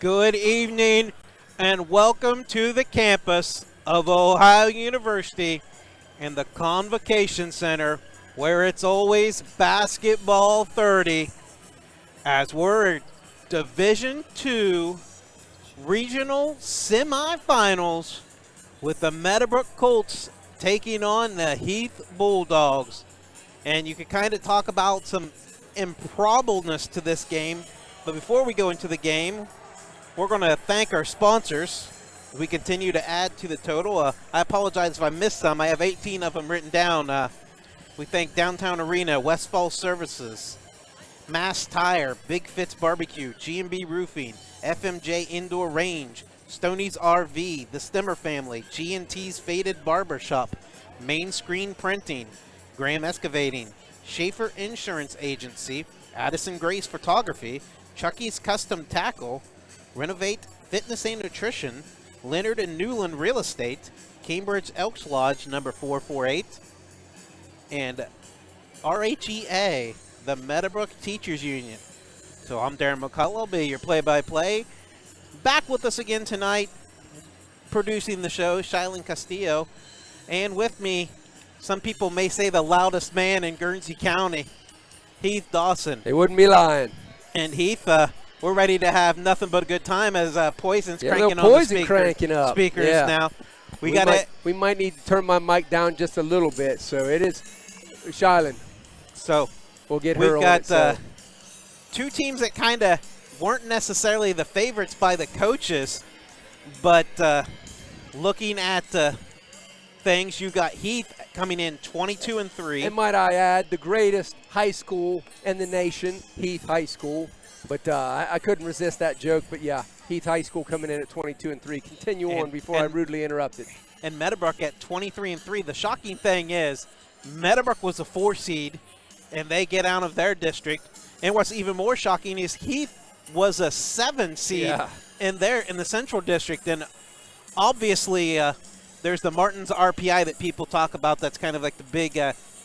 Good evening and welcome to the campus of Ohio University and the Convocation Center, where it's always basketball 30, as we're Division II regional semifinals with the Meadowbrook Colts taking on the Heath Bulldogs. And you can kind of talk about some improbableness to this game, but before we go into the game, we're going to thank our sponsors. We continue to add to the total. I apologize if I missed some. I have 18 of them written down. We thank Downtown Arena, Westfall Services, Mass Tire, Big Fitz Barbecue, G&B Roofing, FMJ Indoor Range, Stoney's RV, The Stemmer Family, G&T's Faded Barbershop, Main Screen Printing, Graham Excavating, Schaefer Insurance Agency, Addison Grace Photography, Chucky's Custom Tackle, Renovate Fitness and Nutrition, Leonard and Newland Real Estate, Cambridge Elks Lodge number 448, and RHEA, the Meadowbrook Teachers Union. So I'm Darren McCullough, I'll be your play-by-play. Back with us again tonight, producing the show, Shylin Castillo, and with me, some people may say the loudest man in Guernsey County, Heath Dawson. They wouldn't be lying. And Heath, we're ready to have nothing but a good time as Poison's cranking on Poison the cranking up. speakers now. We might need to turn my mic down just a little bit. So it is Shylin. So we'll get her on. We've got two teams that kind of weren't necessarily the favorites by the coaches, but looking at things, you got Heath coming in 22-3. And might I add, the greatest high school in the nation, Heath High School. But I couldn't resist that joke. But, yeah, Heath High School coming in at 22-3. Continue on before I rudely interrupted. And Meadowbrook at 23-3. The shocking thing is Meadowbrook was a 4 seed, and they get out of their district. And what's even more shocking is Heath was a 7 seed in the Central District. And obviously there's the Martin's RPI that people talk about. That's kind of like the big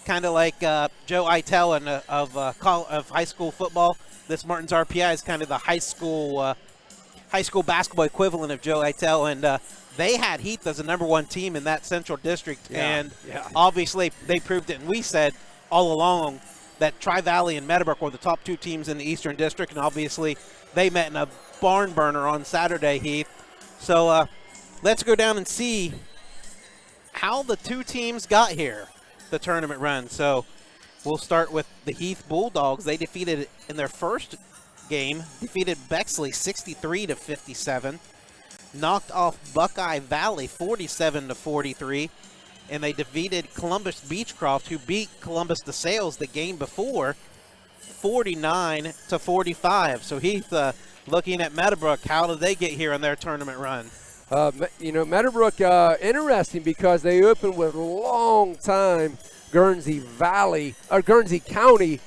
kind of like Joe Eitel of high school football. This Martin's RPI is kind of the high school basketball equivalent of Joe Eitel, and they had Heath as the number 1 team in that Central District, and obviously they proved it. And we said all along that Tri-Valley and Meadowbrook were the top 2 teams in the Eastern District, and obviously they met in a barn burner on Saturday, Heath. So let's go down and see how the 2 teams got here, the tournament run. So we'll start with the Heath Bulldogs. They defeated, in their first game, Bexley 63-57, knocked off Buckeye Valley 47-43, and they defeated Columbus Beechcroft, who beat Columbus DeSales the game before, 49-45. So Heath, looking at Meadowbrook, how did they get here on their tournament run? Meadowbrook, interesting because they opened with long-time Guernsey County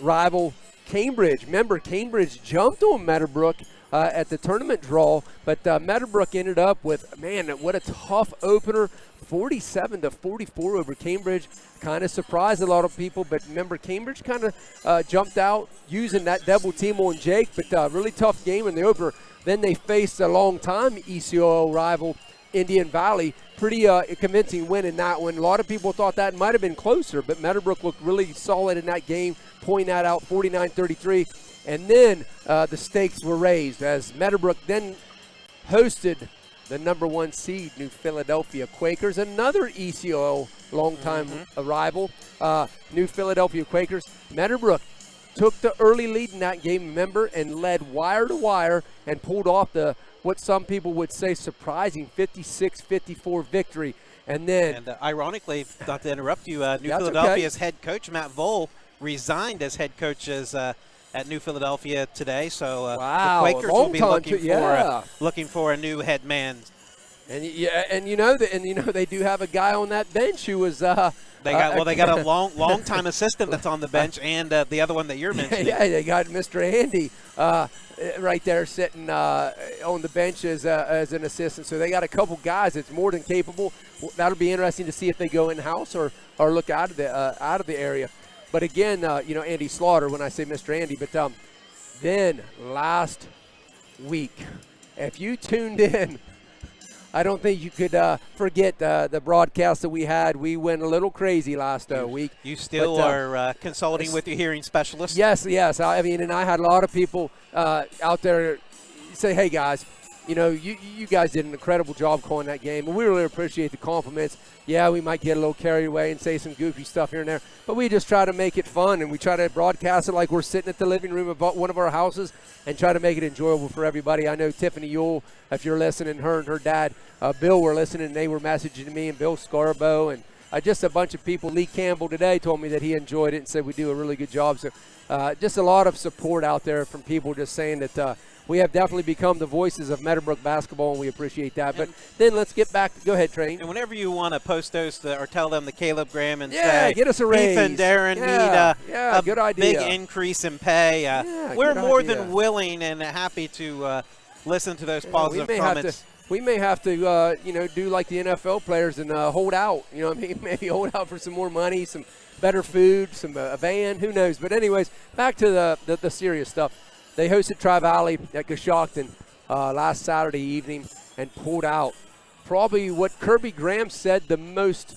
rival Cambridge. Remember, Cambridge jumped on Meadowbrook at the tournament draw, but Meadowbrook ended up with, man, what a tough opener, 47-44 over Cambridge. Kind of surprised a lot of people, but remember, Cambridge kind of jumped out using that double team on Jake, but really tough game in the opener. Then they faced a long-time ECOL rival, Indian Valley. Pretty convincing win in that one. A lot of people thought that might have been closer, but Meadowbrook looked really solid in that game, pointing that out, 49-33. And then the stakes were raised as Meadowbrook then hosted the number 1 seed, New Philadelphia Quakers, another ECOL longtime rival, New Philadelphia Quakers. Meadowbrook took the early lead in that game, remember, and led wire to wire and pulled off what some people would say surprising 56-54 victory. And then, ironically, not to interrupt you, New Philadelphia's head coach, Matt Vole, resigned as head coach at New Philadelphia today. So the Quakers will be looking for a new head man. And they do have a guy on that bench who was They got a long time assistant that's on the bench, and the other one that you're mentioning. Yeah, they got Mr. Andy right there sitting on the bench as an assistant. So they got a couple guys that's more than capable. That'll be interesting to see if they go in house or look out of the area. But again, Andy Slaughter when I say Mr. Andy, but Then last week, if you tuned in, I don't think you could forget the broadcast that we had. We went a little crazy last week. You still are consulting with your hearing specialist? Yes. I mean, and I had a lot of people out there say, hey, guys, you know, you guys did an incredible job calling that game, and we really appreciate the compliments. Yeah, we might get a little carried away and say some goofy stuff here and there, but we just try to make it fun, and we try to broadcast it like we're sitting at the living room of one of our houses and try to make it enjoyable for everybody. I know Tiffany Yule, if you're listening, her and her dad, Bill, were listening, and they were messaging me, and Bill Scarborough, and just a bunch of people. Lee Campbell today told me that he enjoyed it and said we do a really good job. So just a lot of support out there from people just saying that we have definitely become the voices of Meadowbrook basketball, and we appreciate that. But then let's get back. Go ahead, Train. And whenever you want to post those or tell them the Caleb Graham and say, get us a raise. Heath and Darren need a good idea. big increase in pay. We're more than willing and happy to listen to those positive comments. We may have to, do like the NFL players and hold out. You know what I mean? Maybe hold out for some more money, some better food, a van. Who knows? But anyways, back to the serious stuff. They hosted Tri-Valley at Coshocton last Saturday evening and pulled out probably what Kirby Graham said the most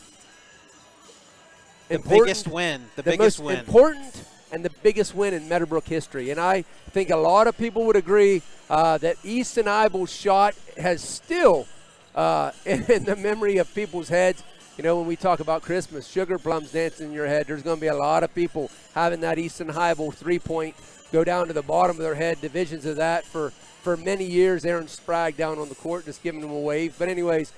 important. Biggest win. The biggest most win. Important and the biggest win in Meadowbrook history. And I think a lot of people would agree that Easton Eibel's shot has still in the memory of people's heads. You know, when we talk about Christmas, sugar plums dancing in your head, there's going to be a lot of people having that Easton Eibel three-point go down to the bottom of their head, divisions of that for many years. Aaron Sprague down on the court just giving them a wave. But anyways,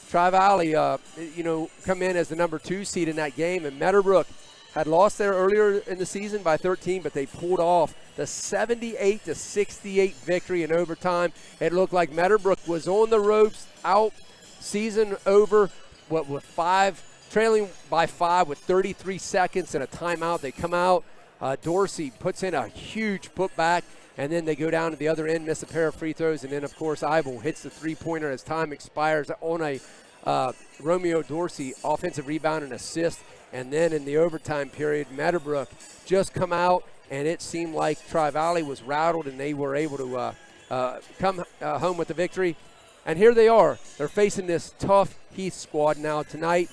Tri-Valley, come in as the number 2 seed in that game, and Meadowbrook had lost there earlier in the season by 13, but they pulled off the 78-68 victory in overtime. It looked like Meadowbrook was on the ropes, out, season over, with trailing by 5 with 33 seconds and a timeout. They come out. Dorsey puts in a huge putback, and then they go down to the other end, miss a pair of free throws, and then, of course, Eibel hits the three-pointer as time expires on a Romeo Dorsey offensive rebound and assist. And then in the overtime period, Meadowbrook just come out, and it seemed like Tri-Valley was rattled, and they were able to come home with the victory. And here they are. They're facing this tough Heath squad now tonight.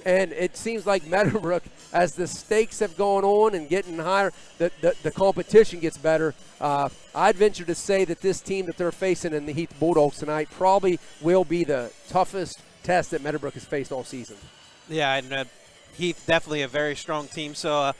And it seems like Meadowbrook, as the stakes have gone on and getting higher, the competition gets better. I'd venture to say that this team that they're facing in the Heath Bulldogs tonight probably will be the toughest test that Meadowbrook has faced all season. Yeah, and Heath definitely a very strong team. So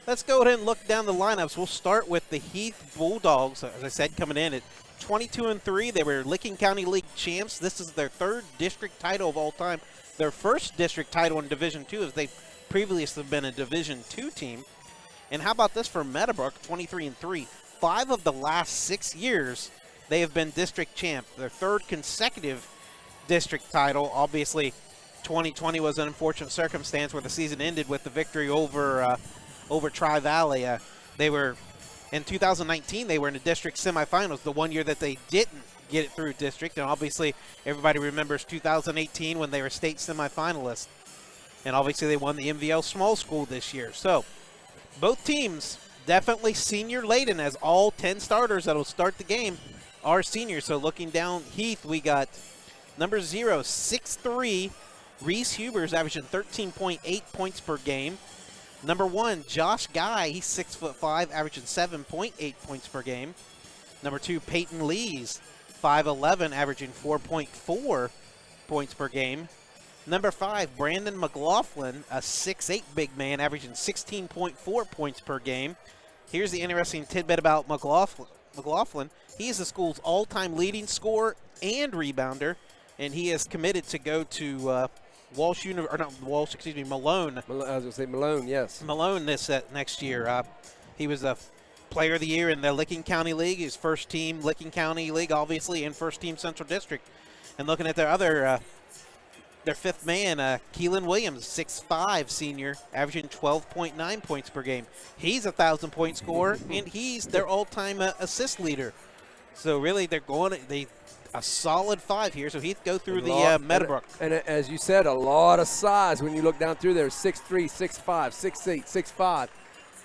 let's go ahead and look down the lineups. We'll start with the Heath Bulldogs, as I said, coming in at 22-3. They were Licking County League champs. This is their 3rd district title of all time. Their first district title in Division II, as they previously have been a Division II team. And how about this for Meadowbrook, 23-3? 5 of the last 6 years, they have been district champ. Their 3rd consecutive district title. Obviously, 2020 was an unfortunate circumstance where the season ended with the victory over Tri-Valley. They were, in 2019, they were in the district semifinals, the one year that they didn't get it through district. And obviously, everybody remembers 2018 when they were state semifinalists. And obviously, they won the MVL Small School this year. So, both teams definitely senior laden, as all 10 starters that will start the game are seniors. So, looking down Heath, we got number 0, 6'3", Reese Hubers, averaging 13.8 points per game. Number 1, Josh Guy, he's 6'5", averaging 7.8 points per game. Number 2, Peyton Lees, 5'11", averaging 4.4 points per game. Number 5, Brandon McLaughlin, a 6'8" big man, averaging 16.4 points per game. Here's the interesting tidbit about McLaughlin. He is the school's all-time leading scorer and rebounder, and he is committed to go to Malone. I was going to say Malone, yes. Malone this next year. He was a Player of the Year in the Licking County League, his first team Licking County League, obviously, and first team Central District. And looking at their other, their 5th man, Keelan Williams, 6'5", senior, averaging 12.9 points per game. He's a 1,000-point scorer, and he's their all-time assist leader. So really, they're going a solid 5 here. So Heath go through the Meadowbrook. And as you said, a lot of size when you look down through there. 6'3", 6'5", 6'8", 6'5".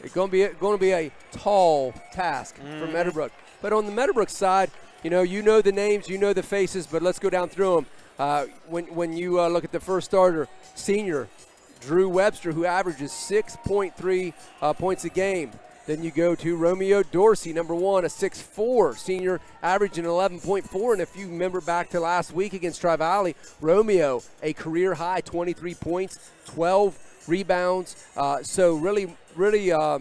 It's going to be a tall task for Meadowbrook. But on the Meadowbrook side, you know the names, you know the faces, but let's go down through them. When you look at the first starter, senior Drew Webster, who averages 6.3 points a game. Then you go to Romeo Dorsey, number 1, a 6'4", senior, averaging 11.4. And if you remember back to last week against Tri-Valley, Romeo, a career-high 23 points, 12 rebounds. So really, a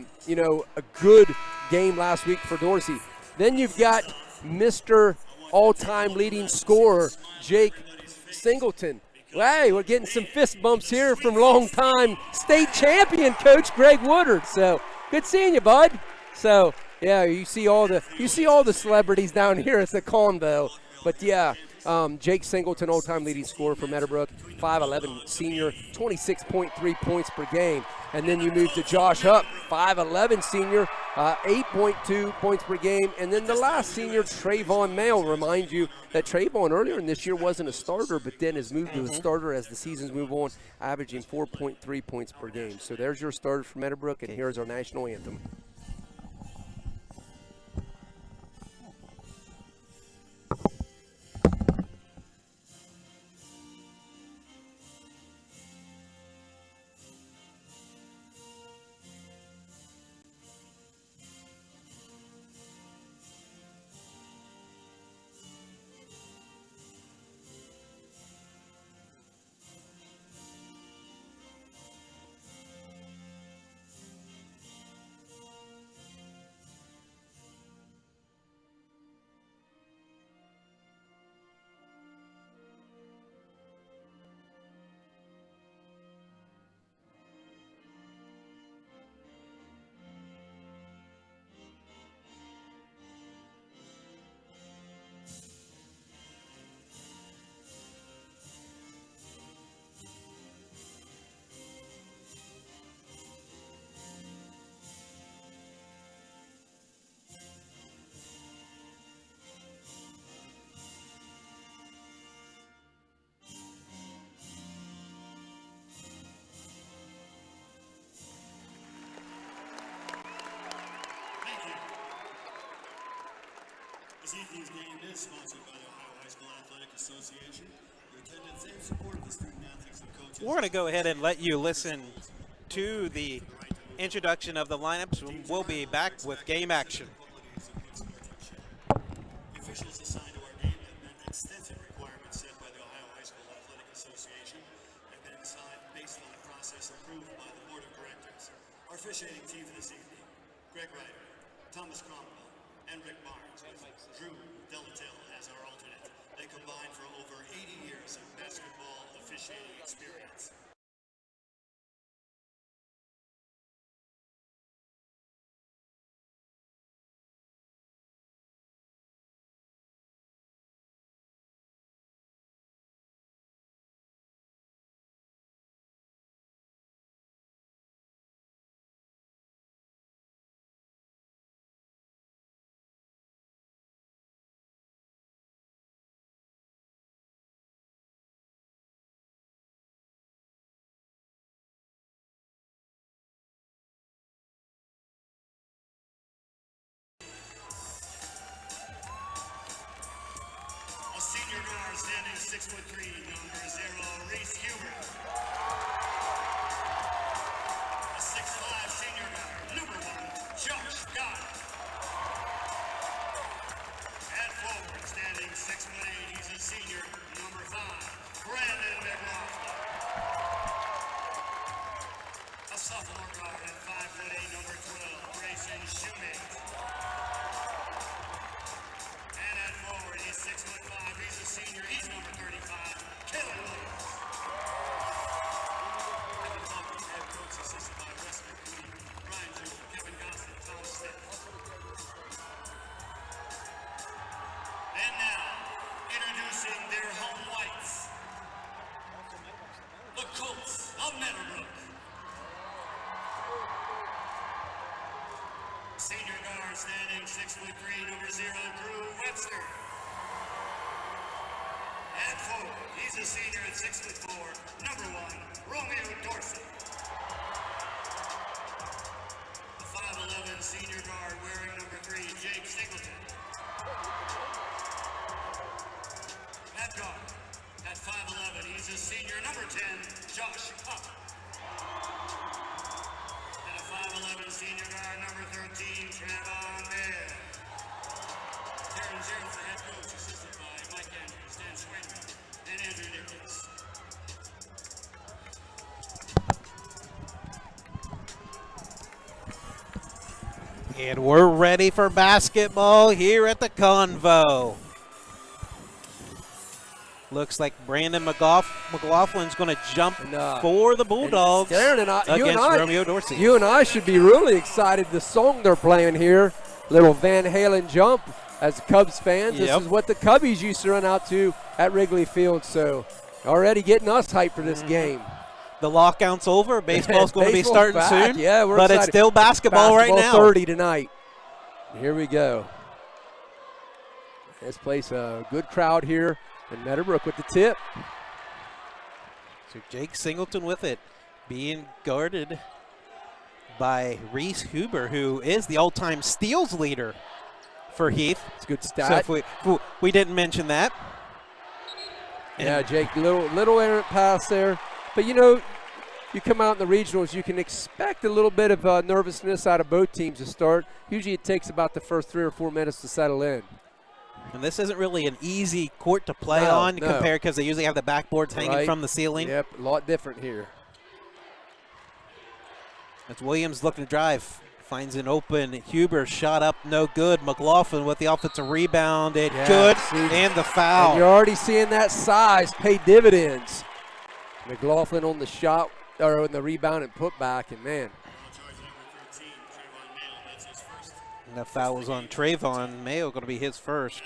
good game last week for Dorsey. Then you've got Mr. all-time leading scorer, Jake Singleton. Hey, we're getting some fist bumps here from longtime state champion coach Greg Woodard. So good seeing you, bud. So yeah, you see all the celebrities down here at the convo. But yeah, Jake Singleton, all-time leading scorer for Meadowbrook, 5'11", senior, 26.3 points per game. And then you move to Josh Hupp, 5'11", senior, 8.2 points per game. And then the last senior, Trayvon Mail. Remind you that Trayvon earlier in this year wasn't a starter, but then has moved to a starter as the seasons move on, averaging 4.3 points per game. So there's your starters for Meadowbrook, and here's our national anthem. This evening's game is sponsored by the Ohio High School Athletic Association. Your attendance and support of the student athletes and coaches. We're going to go ahead and let you listen to the introduction of the lineups. We'll be back with game action. The officials assigned to our game have met extensive requirements set by the Ohio High School Athletic Association and have been assigned based on a process approved by the Board of Directors. Our officiating team for this evening, Greg Ryder, Thomas Cromwell, and Rick Barnes, with Drew Delatil as our alternate. They combine for over 80 years of basketball officiating experience. Senior guard standing 6'3", number 0, Reese Huber. A 6'5" senior guard, number 1, Josh Scott. At forward, standing 6'8", he's a senior, number 5, Brandon McLaughlin. A sophomore guard at 5'8", number 12, Grayson Shoemate. And at forward, he's 6'5", he's a senior, he's number 35, Kelly Williams. At the top, the head coach assisted by Western Cooney, Brian Jewell, Kevin Gossett, Tom Smith. And now, introducing their home whites, the Colts of Meadowbrook. Senior guard standing 6'3", number 0, Drew Webster. At forward, he's a senior at 6'4", number 1, Romeo Dorsey. The 5'11" senior guard wearing number 3, Jake Singleton. And we're ready for basketball here at the Convo. Looks like Brandon McLaughlin's going to jump for the Bulldogs against Romeo Dorsey. You and I should be really excited. The song they're playing here, little Van Halen jump. As Cubs fans, this is what the Cubbies used to run out to at Wrigley Field. So already getting us hyped for this game. The lockout's over. Baseball's going to be starting back. soon. Yeah, we're but excited. It's still basketball right now. 30 tonight. Here we go. This place, a good crowd here. And Meadowbrook with the tip. So Jake Singleton with it, being guarded by Reese Huber, who is the all-time steals leader for Heath. It's a good stat. So if we didn't mention that. Yeah, Jake, little errant pass there. But, you know, you come out in the regionals, you can expect a little bit of nervousness out of both teams to start. Usually it takes about the first 3 or 4 minutes to settle in. And this isn't really an easy court to play on compared because they usually have the backboards hanging from the ceiling. Yep, a lot different here. That's Williams looking to drive. Finds an open. Huber shot up, no good. McLaughlin with the offensive rebound. Good. And the foul. And you're already seeing that size pay dividends. McLaughlin on the shot, or on the rebound and put back, and man. And that foul was on Trayvon Mayo, going to be his first.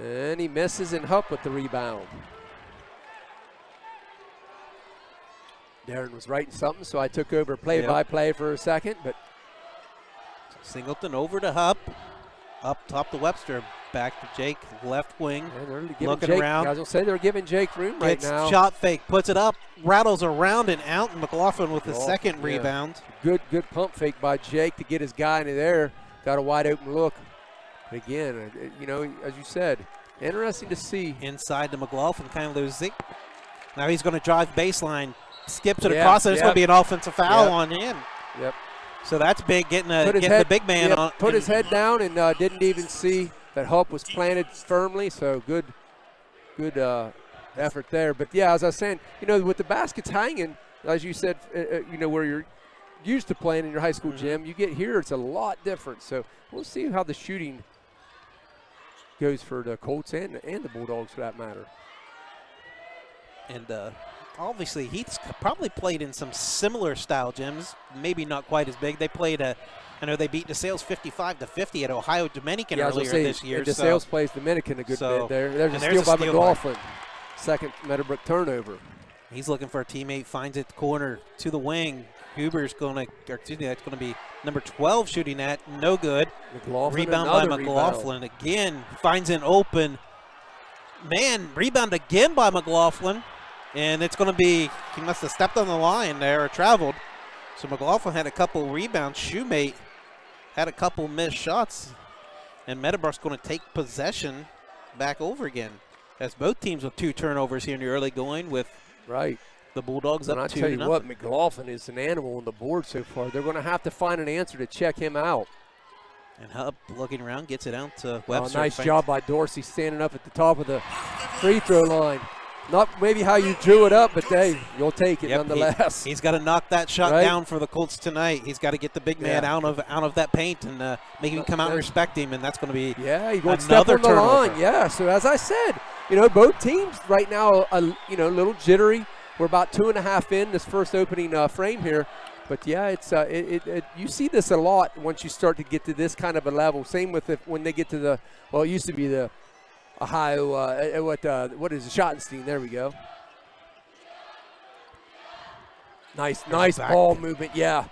And he misses, and Hupp with the rebound. Darren was writing something, so I took over play-by-play for a second. But Singleton over to Hupp. Up top to Webster. Back to Jake, left wing. Looking around. I was going to say they're giving Jake room right now. Shot fake, puts it up, rattles around and out. And McLaughlin with the second rebound. Good pump fake by Jake to get his guy into there. Got a wide open look. But again, you know, as you said, interesting to see. Inside to McLaughlin, kind of losing. Now he's going to drive baseline, skips it across. There's going to be an offensive foul on him. Yep. So that's big, getting the big man on. Put his head down and didn't even see that Hupp was planted firmly. So good effort there. But yeah, as I was saying, you know, with the baskets hanging, as you said, you know, where you're used to playing in your high school gym, you get here, it's a lot different. So we'll see how the shooting goes for the Colts and the Bulldogs for that matter. And obviously Heath's probably played in some similar style gyms, maybe not quite as big. They played I know they beat DeSales 55-50 at Ohio Dominican earlier this year. DeSales plays Dominican a good bit there. There's a steal by McLaughlin. Second Meadowbrook turnover. He's looking for a teammate, finds it corner to the wing. Huber's going to, that's going to be number 12 shooting that, no good. Rebound by McLaughlin again, finds an open. Man, rebound again by McLaughlin. And it's going to be, he must have stepped on the line there or traveled. So McLaughlin had a couple rebounds. Shoemate had a couple missed shots. And Meadowbrook's going to take possession back over again. As both teams with 2 turnovers here in the early going with the Bulldogs up 2-0. I tell you what, McLaughlin is an animal on the board so far. They're going to have to find an answer to check him out. And Hupp looking around, gets it out to Webster. Nice job by Dorsey standing up at the top of the free throw line. Not maybe how you drew it up, but you'll take it nonetheless. He's got to knock that shot down for the Colts tonight. He's got to get the big man out of that paint and make him come out and respect him, and that's going to be he's going to step on the line. Yeah, so as I said, you know, both teams right now, you know, a little jittery. We're about 2.5 in this first opening frame here. But, yeah, it's you see this a lot once you start to get to this kind of a level. Same with when they get to the, well, it used to be the Ohio, what is it, Schottenstein. There we go. Nice ball movement, yeah.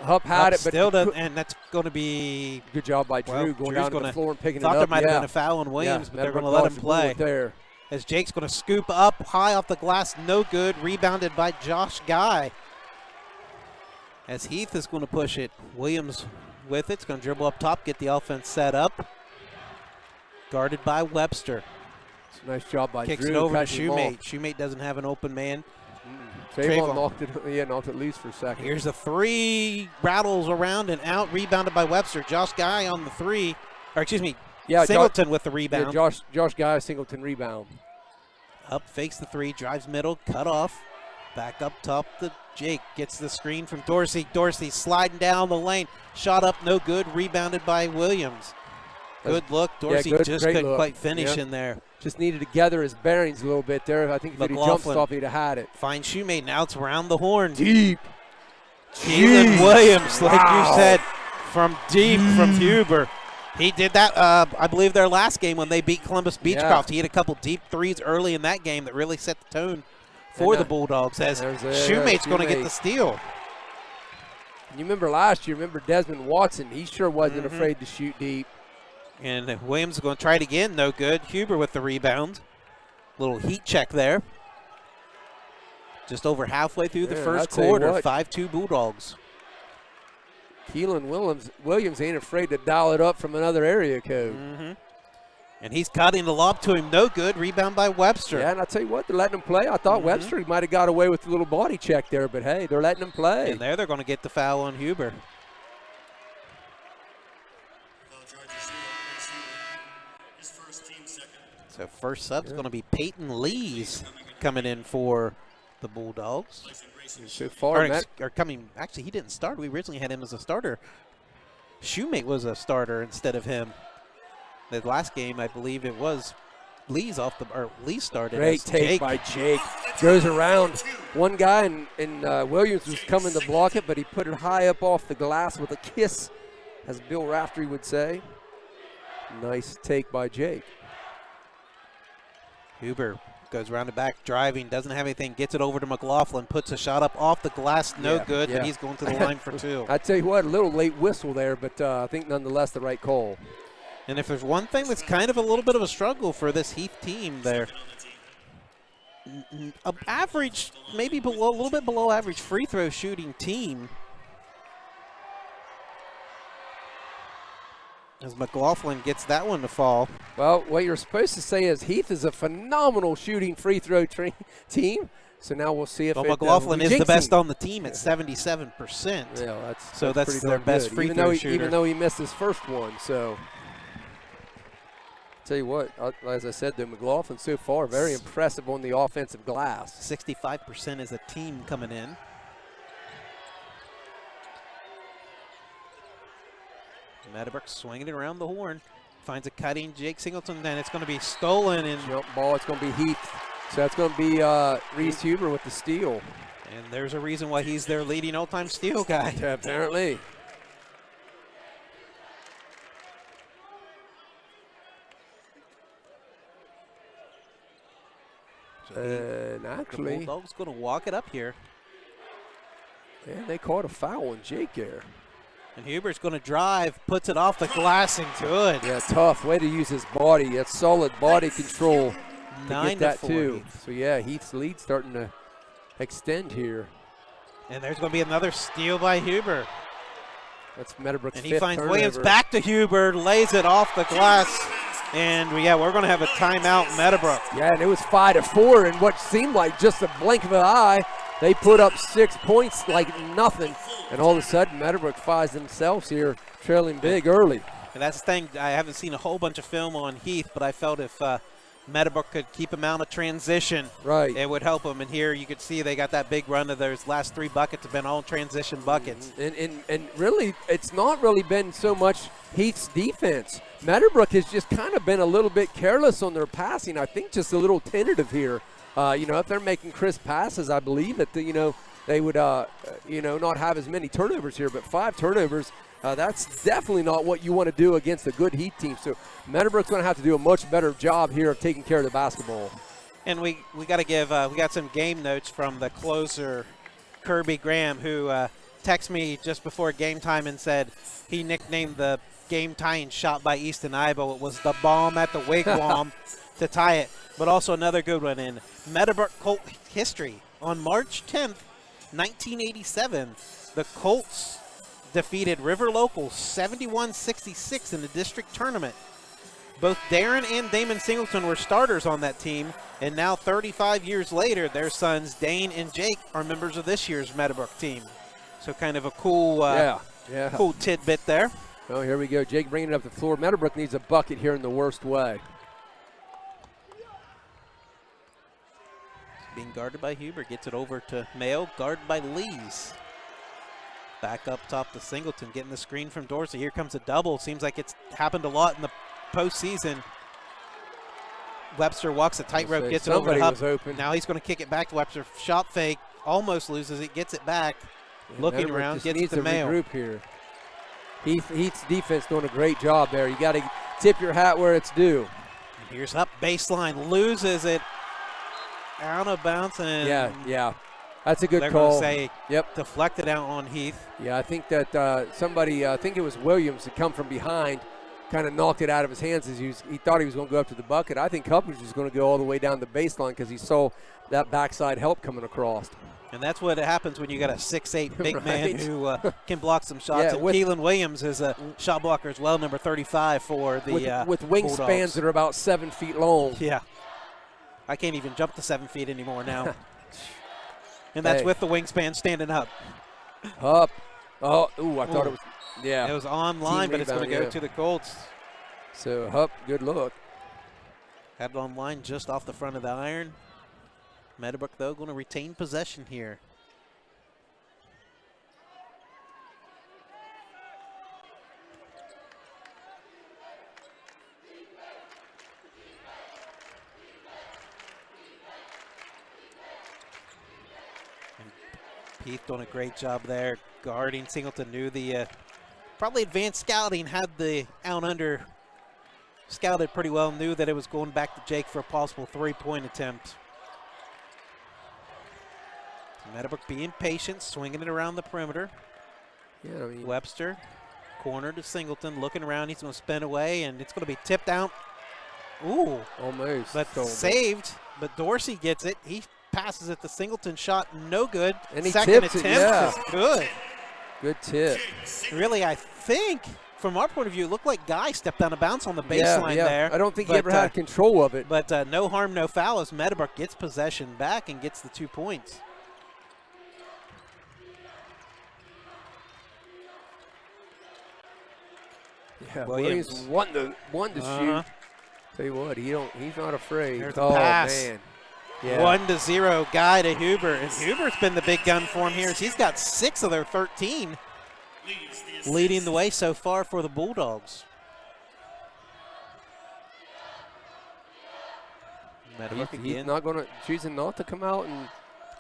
Hupp had it, but still and that's going to be good job by Drew going down to the floor and picking it up. Thought there might have been a foul on Williams, but they're going to let him play. There. As Jake's going to scoop up high off the glass, no good. Rebounded by Josh Guy. As Heath is going to push it. Williams with it. It's going to dribble up top, get the offense set up. Guarded by Webster. Nice job by Kicks Drew. It over to Shoemate. Shoemate doesn't have an open man. Trayvon knocked it loose for a second. Here's the 3, rattles around and out, rebounded by Webster. Josh Guy on the 3, or excuse me, Singleton with the rebound. Yeah, Josh Guy, Singleton rebound. Up, fakes the three, drives middle, cut off. Back up top to Jake. Gets the screen from Dorsey. Dorsey sliding down the lane. Shot up, no good. Rebounded by Williams. Good look. Dorsey just couldn't quite finish in there. Just needed to gather his bearings a little bit there. I think if he'd jump stop, he'd have had it. Fine shoemate. Now it's around the horn. Deep. Keelan Williams, like you said, from deep from Huber. He did that, I believe, their last game when they beat Columbus Beechcroft. He hit a couple deep threes early in that game that really set the tone for the Bulldogs as Shoemate's going to get the steal. You remember last year, Desmond Watson, he sure wasn't afraid to shoot deep. And Williams is going to try it again, no good. Huber with the rebound. Little heat check there. Just over halfway through the first quarter, 5-2 Bulldogs. Keelan Williams ain't afraid to dial it up from another area code. And he's cutting the lob to him, no good. Rebound by Webster. Yeah, and I tell you what, they're letting him play. I thought Webster might have got away with a little body check there, but hey, they're letting him play. And there they're going to get the foul on Huber. So first sub is going to be Peyton Lees coming in for the Bulldogs. So far, actually, he didn't start. We originally had him as a starter. Shoemate was a starter instead of him. The last game, I believe it was Lees Lees started. Great take by Jake. Goes around one guy, and Williams was coming to block it, but he put it high up off the glass with a kiss, as Bill Raftery would say. Nice take by Jake. Huber goes round the back, driving, doesn't have anything, gets it over to McLaughlin, puts a shot up off the glass, no good, but he's going to the line for two. I tell you what, a little late whistle there, but I think nonetheless the right call. And if there's one thing that's kind of a little bit of a struggle for this Heath team there, average, maybe a little bit below average free throw shooting team. As McLaughlin gets that one to fall. Well, what you're supposed to say is Heath is a phenomenal shooting free throw team. So now we'll see if McLaughlin is the best on the team at 77%. Yeah, that's their best free throw shooter. Even though he missed his first one. So, tell you what, as I said, though, McLaughlin so far very impressive on the offensive glass. 65% as a team coming in. Meadowbrook swinging it around the horn. Finds a cutting Jake Singleton, then it's going to be stolen. And jump ball, it's going to be Heath. So it's going to be Reese Huber with the steal. And there's a reason why he's their leading all-time steal guy. Yeah, apparently. And actually, the Bulldogs going to walk it up here. Yeah, they caught a foul on Jake there. And Huber's going to drive, puts it off the glass and good. Yeah, tough way to use his body. That's solid body control. 9 to get to 4. That too. So yeah, Heath's lead starting to extend here. And there's going to be another steal by Huber. That's Meadowbrook's and fifth he finds turnover. Williams back to Huber, lays it off the glass. And yeah, we're going to have a timeout, Meadowbrook. Yeah, and it was 5-4 in what seemed like just a blink of an eye. They put up 6 points like nothing. And all of a sudden, Meadowbrook finds themselves here trailing big early. And that's the thing. I haven't seen a whole bunch of film on Heath, but I felt if Meadowbrook could keep him out of transition, it would help him. And here you could see they got that big run of those last 3 buckets have been all transition buckets. And really, it's not really been so much Heath's defense. Meadowbrook has just kind of been a little bit careless on their passing. I think just a little tentative here. If they're making crisp passes, I believe that, they would, not have as many turnovers here, but 5 turnovers, that's definitely not what you want to do against a good Heath team. So Meadowbrook's going to have to do a much better job here of taking care of the basketball. And we got to give, we got some game notes from the closer, Kirby Graham, who texted me just before game time and said he nicknamed the game-tying shot by Easton Ibo. It was the bomb at the wigwam to tie it. But also another good one in Meadowbrook Colt history. On March 10th, 1987, the Colts defeated River Locals 71-66 in the district tournament. Both Darren and Damon Singleton were starters on that team, and now 35 years later, their sons Dane and Jake are members of this year's Meadowbrook team. So kind of a cool, cool tidbit there. Well, here we go. Jake bringing it up the floor. Meadowbrook needs a bucket here in the worst way. being guarded by Huber. Gets it over to Mayo, guarded by Lees. Back up top to Singleton, getting the screen from Dorsey. Here comes a double. Seems like it's happened a lot in the postseason. Webster walks a tightrope, gets it over to Hupp. Open. Now he's going to kick it back to Webster. Shot fake, almost loses it, gets it back. Looking around, gets it to Mayo. Regroup here. Heath's defense doing a great job there. You got to tip your hat where it's due. Here's Hupp, baseline, loses it. Out of bounds. And yeah. That's a good call. They're going to say yep. deflected out on Heath. Yeah, I think that somebody, I think it was Williams, had come from behind, kind of knocked it out of his hands as he thought he was going to go up to the bucket. I think Hupp was just going to go all the way down the baseline because he saw that backside help coming across. And that's what happens when you got a 6'8" big right. man who can block some shots. Yeah, and Keelan Williams is a shot blocker as well, number 35 for the with wingspans Bulldogs. that are about 7 feet long. Yeah. I can't even jump to 7 feet anymore now. And that's with the wingspan standing up. Up. Oh, I thought it was, yeah. It was online, but it's going to go to the Colts. So, Hupp, good look. Had it online just off the front of the iron. Meadowbrook, though, going to retain possession here. Heath doing a great job there, guarding Singleton. Knew the probably advanced scouting, had the out under scouted pretty well, knew that it was going back to Jake for a possible 3-point attempt. Meadowbrook being patient, swinging it around the perimeter. Yeah, I mean, Webster, corner to Singleton, looking around. He's going to spin away, and it's going to be tipped out. Ooh. Almost. But saved, but Dorsey gets it. He passes it to Singleton, shot no good. And he Second tipped attempt is good. Good tip. Really, I think, from our point of view, it looked like Guy stepped out of bounds on the baseline there. I don't think he ever had control of it. But no harm, no foul as Meadowbrook gets possession back and gets the 2 points. Yeah, Williams wanting to shoot. Tell you what, he's not afraid. There's the pass. Man. Yeah. 1-0, Guy to Huber. And Huber's been the big gun for him here. He's got 6 of their 13, leading the way so far for the Bulldogs. He's not going to, choosing not to come out and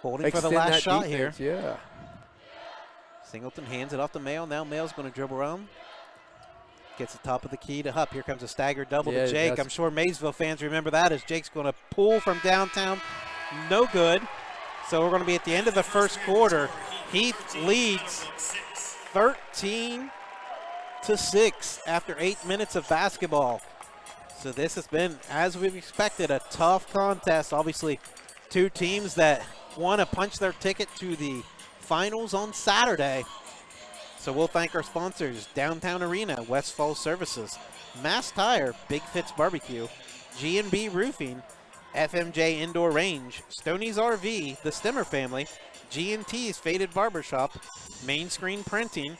holding for the last shot defense, here. Yeah. Singleton hands it off to Mayo. Now Mayo's going to dribble around. Gets the top of the key to Hupp. Here comes a stagger double to Jake. I'm sure Maysville fans remember that as Jake's going to pull from downtown. No good. So we're going to be at the end of the first quarter. Heath leads 13-6 after 8 minutes of basketball. So this has been, as we've expected, a tough contest. Obviously, two teams that want to punch their ticket to the finals on Saturday. So we'll thank our sponsors, Downtown Arena, Westfall Services, Mass Tire, Big Fitz Barbecue, G&B Roofing, FMJ Indoor Range, Stoney's RV, the Stemmer Family, G&T's Faded Barbershop, Main Screen Printing,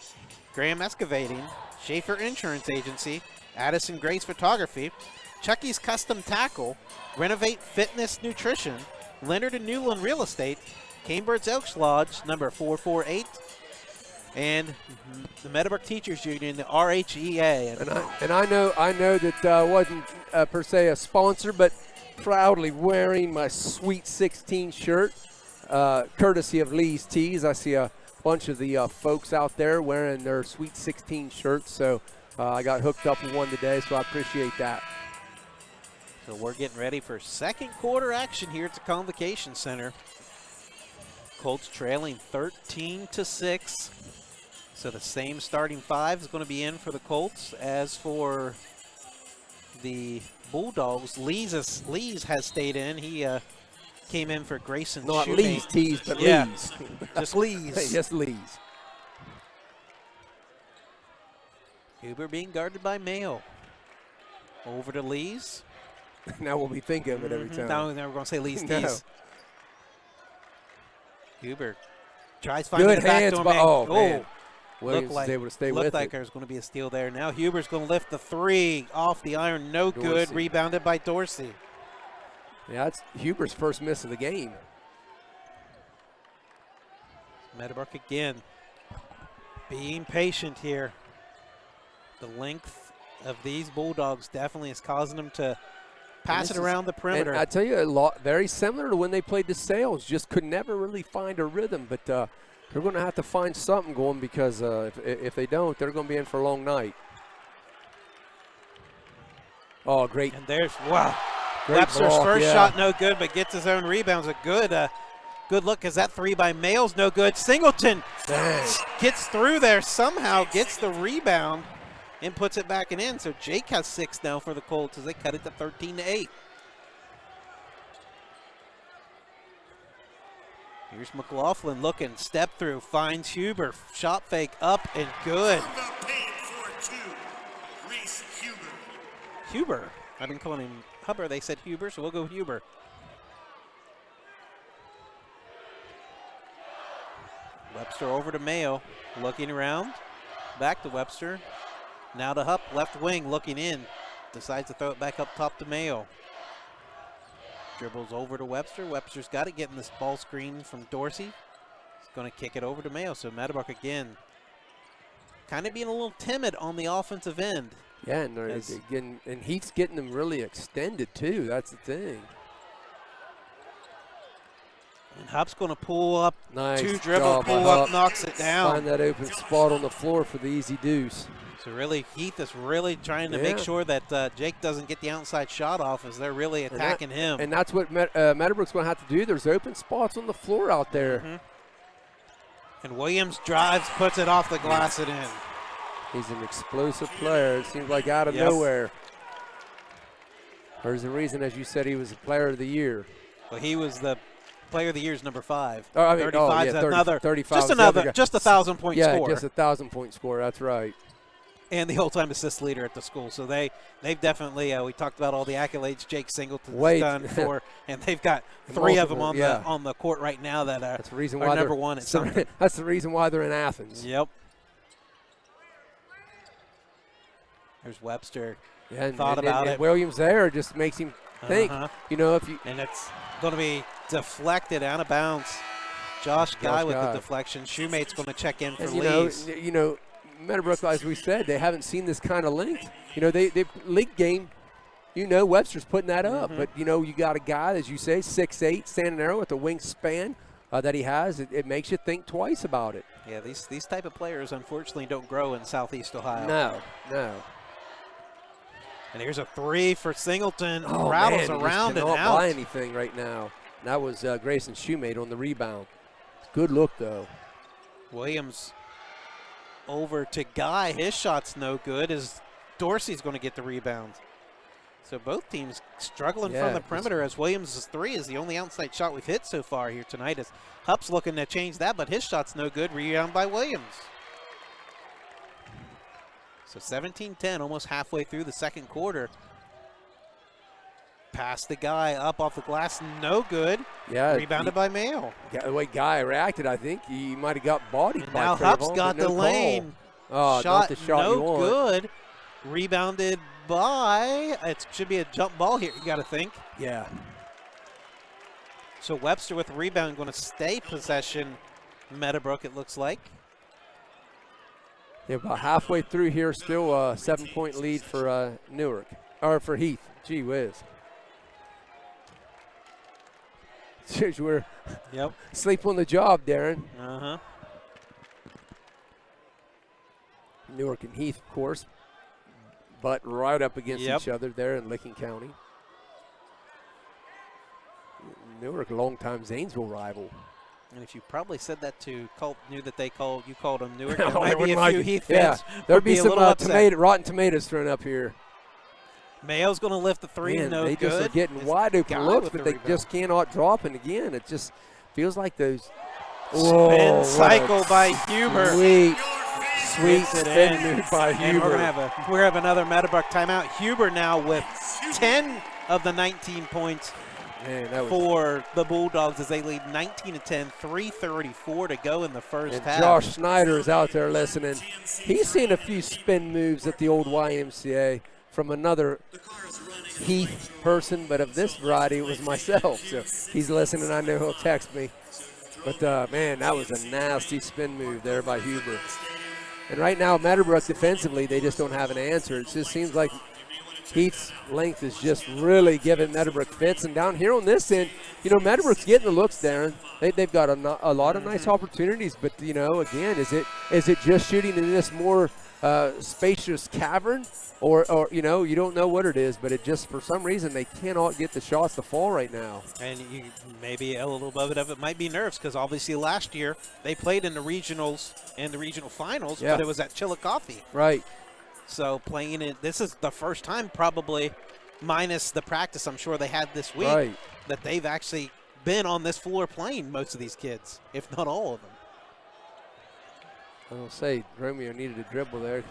Graham Excavating, Schaefer Insurance Agency, Addison Grace Photography, Chucky's Custom Tackle, Renovate Fitness Nutrition, Leonard and Newland Real Estate, Cambridge Elks Lodge, number 448, and the Meadowbrook Teachers Union, the RHEA. And I know that wasn't per se a sponsor, but proudly wearing my Sweet 16 shirt, courtesy of Lee's Tees. I see a bunch of the folks out there wearing their Sweet 16 shirts, so I got hooked up with one today, so I appreciate that. So we're getting ready for second quarter action here at the Convocation Center. Colts trailing 13-6. So the same starting five is going to be in for the Colts as for the Bulldogs. Lees has stayed in. He came in for Grayson Not Shoemate. Lee's Tees, but Lee's. Just Lees. Yes, Lee's. Huber being guarded by Mayo. Over to Lees. Now we'll be thinking of it every time. Now we're going to say Lee's No. Tees. Huber tries finding Good the back hands to him. by, oh, man. Looked Williams was able to stay with like it. there's going to be a steal there. Now Huber's going to lift the three off the iron. No good. Dorsey. Rebounded by Dorsey. Yeah, that's Huber's first miss of the game. Meadowbrook again being patient here. The length of these Bulldogs definitely is causing them to pass it around the perimeter. And I tell you, a lot very similar to when they played the Sales. Just could never really find a rhythm. But they're going to have to find something going because if they don't, they're going to be in for a long night. Oh, great. And there's, wow. Great Webster's block, first yeah. shot no good, but gets his own rebounds. A good look because that three by Mayles no good. Singleton gets through there somehow, gets the rebound, and puts it back in. So Jake has 6 now for the Colts as they cut it to 13-8. Here's McLaughlin looking, step through, finds Huber, shot fake up and good. Huber. I've been calling him Huber. They said Huber, so we'll go Huber. Webster over to Mayo, looking around. Back to Webster. Now to Hupp, left wing, looking in. Decides to throw it back up top to Mayo. Dribbles over to Webster. Webster's got it, getting this ball screen from Dorsey. He's going to kick it over to Mayo. So Meadowbrook again, kind of being a little timid on the offensive end. Yeah, and Heath's getting them really extended too. That's the thing. And Hupp's going to pull up, Nice 2 dribble, job pull by up, Hupp. knocks it down. Find that open spot on the floor for the easy deuce. So really, Heath is really trying to make sure that Jake doesn't get the outside shot off as they're really attacking him. And that's what Meadowbrook's going to have to do. There's open spots on the floor out there. Mm-hmm. And Williams drives, puts it off the glass and in. He's an explosive player. It seems like out of nowhere. There's a reason, as you said, he was the player of the year. Well, he was the player of the year's number 5. Oh, I mean, 35 is 30, another, 35 just a 1,000-point yeah, score. just a 1,000-point score. That's right. And the all-time assist leader at the school. So they've definitely, we talked about all the accolades Jake Singleton's done for, and they've got 3 of them on the court right now that that's the reason are why number 1 at something. That's the reason why they're in Athens. Yep. There's Webster. Yeah, Thought about it. Williams there just makes him think. You know, if you and it's going to be deflected out of bounds. Josh Guy with the deflection. Shoemate's going to check in for Lees. You know, Meadowbrook, as we said, they haven't seen this kind of length. You know, they league game. You know, Webster's putting that up, but you know, you got a guy, as you say, 6'8", standing there with the wingspan that he has. It makes you think twice about it. Yeah, these type of players unfortunately don't grow in Southeast Ohio. No. And here's a 3 for Singleton. Oh, rattles man, around and not out. buy anything right now. That was Grayson Shoemate on the rebound. Good look, though. Williams over to Guy. His shot's no good as Dorsey's going to get the rebound. So both teams struggling from the perimeter as Williams' 3 is the only outside shot we've hit so far here tonight as Hupp's looking to change that, but his shot's no good. Rebound by Williams. So 17-10, almost halfway through the second quarter. Pass the Guy up off the glass, no good. Yeah. Rebounded by Mayo. Yeah, the way Guy reacted, I think he might have got bodied And by now Trayvon, Hupp's got no the lane. Oh, Shot, not the shot you no want. good. Rebounded by, it should be a jump ball here, you got to think. Yeah. So Webster with the rebound, going to stay possession. Meadowbrook, it looks like. Yeah, about halfway through here, still a 7-point lead for Newark, or for Heath. Gee whiz. We're sleep on the job, Darren. Newark and Heath, of course, but right up against each other there in Licking County. Newark, a long-time Zanesville rival. And if you probably said that to knew that you called them Newark, Oh, there might be a few Heath yeah, fans. there'd be some upset. rotten tomatoes thrown up here. Mayo's going to lift the 3, Man, no they good. just are getting wide open looks, but they just cannot drop. And again, it just feels like those spin cycle by Huber. Sweet spin move by Huber. And we're gonna have another Meadowbrook timeout. Huber now with 10 of the 19 points for the Bulldogs as they lead 19-10, 3:34 to go in the first half. Josh Snyder is out there listening. He's seen a few spin moves at the old YMCA from another Heath person, but of this variety, it was myself. So he's listening. I know he'll text me. But, man, that was a nasty spin move there by Huber. And right now, Meadowbrook defensively, they just don't have an answer. It just seems like Heath's length is just really giving Meadowbrook fits. And down here on this end, Meadowbrook's getting the looks, Darren. They've got a lot of nice opportunities. But, again, is it just shooting in this more spacious cavern? Or you don't know what it is, but it just, for some reason, they cannot get the shots to fall right now. And maybe a little bit of it might be nerves, because obviously last year they played in the regionals and the regional finals, but it was at Chillicothe. Right. So playing it, this is the first time probably, minus the practice I'm sure they had this week, that they've actually been on this floor playing, most of these kids, if not all of them. I'll say Romeo needed a dribble there.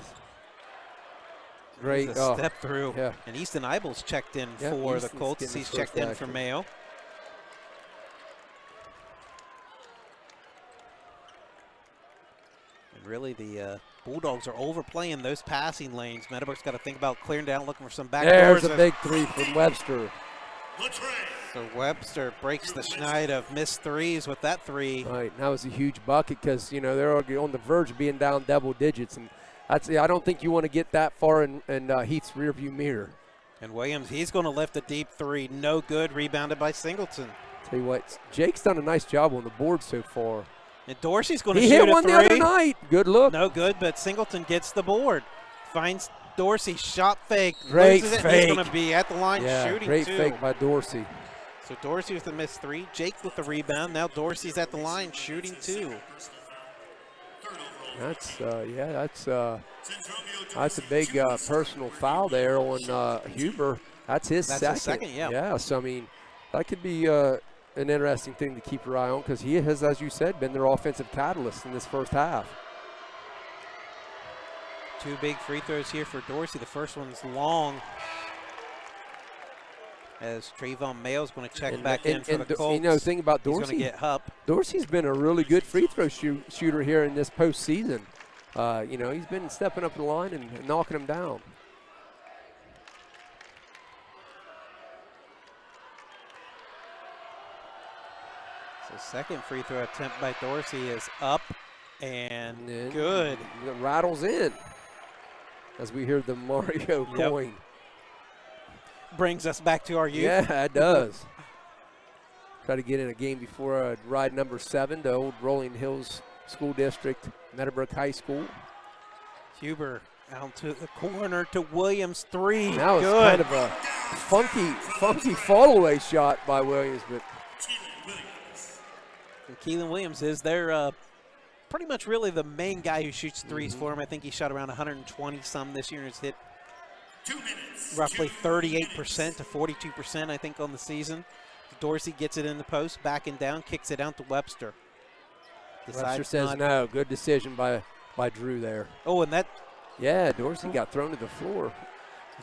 Great step through. Yeah. And Easton Eibels checked in for the Colts. He's checked in for Mayo. And really, the Bulldogs are overplaying those passing lanes. Meadowbrook's got to think about clearing down, looking for some back doors. There's a big three from Webster. So Webster breaks the schneid of missed threes with that three. Right, and that was a huge bucket because, they're already on the verge of being down double digits. And I don't think you want to get that far in Heath's rearview mirror. And Williams, he's going to lift a deep three. No good. Rebounded by Singleton. Tell you what, Jake's done a nice job on the board so far. And Dorsey's going to shoot He hit a one three. the other night. Good look. No good, but Singleton gets the board. Finds Dorsey, shot fake. Great loses it, fake. He's going to be at the line shooting great too. fake by Dorsey. So Dorsey with the missed three. Jake with the rebound. Now Dorsey's at the line shooting two. That's a big personal foul there on Huber. That's his second. His second, yeah. Yeah, so, that could be an interesting thing to keep your eye on because he has, as you said, been their offensive catalyst in this first half. Two big free throws here for Dorsey. The first one's long, as Trayvon Mayo's going to check back in for the Colts. The thing about Dorsey, he's going to get Hupp. Dorsey's been a really good free throw shooter here in this postseason. He's been stepping up the line and knocking them down. So second free throw attempt by Dorsey is up and good. It rattles in as we hear the Mario coin. Brings us back to our youth. Yeah, it does. Try to get in a game before ride number 7 to Old Rolling Hills School District, Meadowbrook High School. Huber out to the corner to Williams, three. That was kind of a funky fall-away shot by Williams. But Keelan Williams is their pretty much really the main guy who shoots threes for him. I think he shot around 120-some this year and has hit roughly 38% to 42%, I think, on the season. Dorsey gets it in the post, backing down, kicks it out to Webster. Webster says no. Good decision by Drew there. Oh, and that. Yeah, Dorsey got thrown to the floor.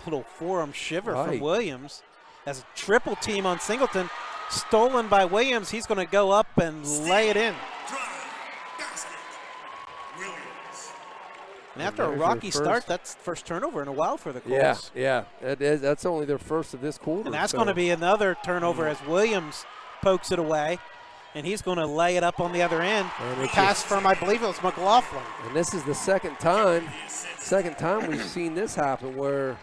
Little forearm shiver from Williams. As a triple team on Singleton. Stolen by Williams. He's going to go up and lay it in. And after a rocky start, that's first turnover in a while for the Colts. Yeah. That's only their first of this quarter. And that's going to be another turnover as Williams pokes it away. And he's going to lay it up on the other end. Pass from, I believe it was McLaughlin. And this is the second time we've seen this happen where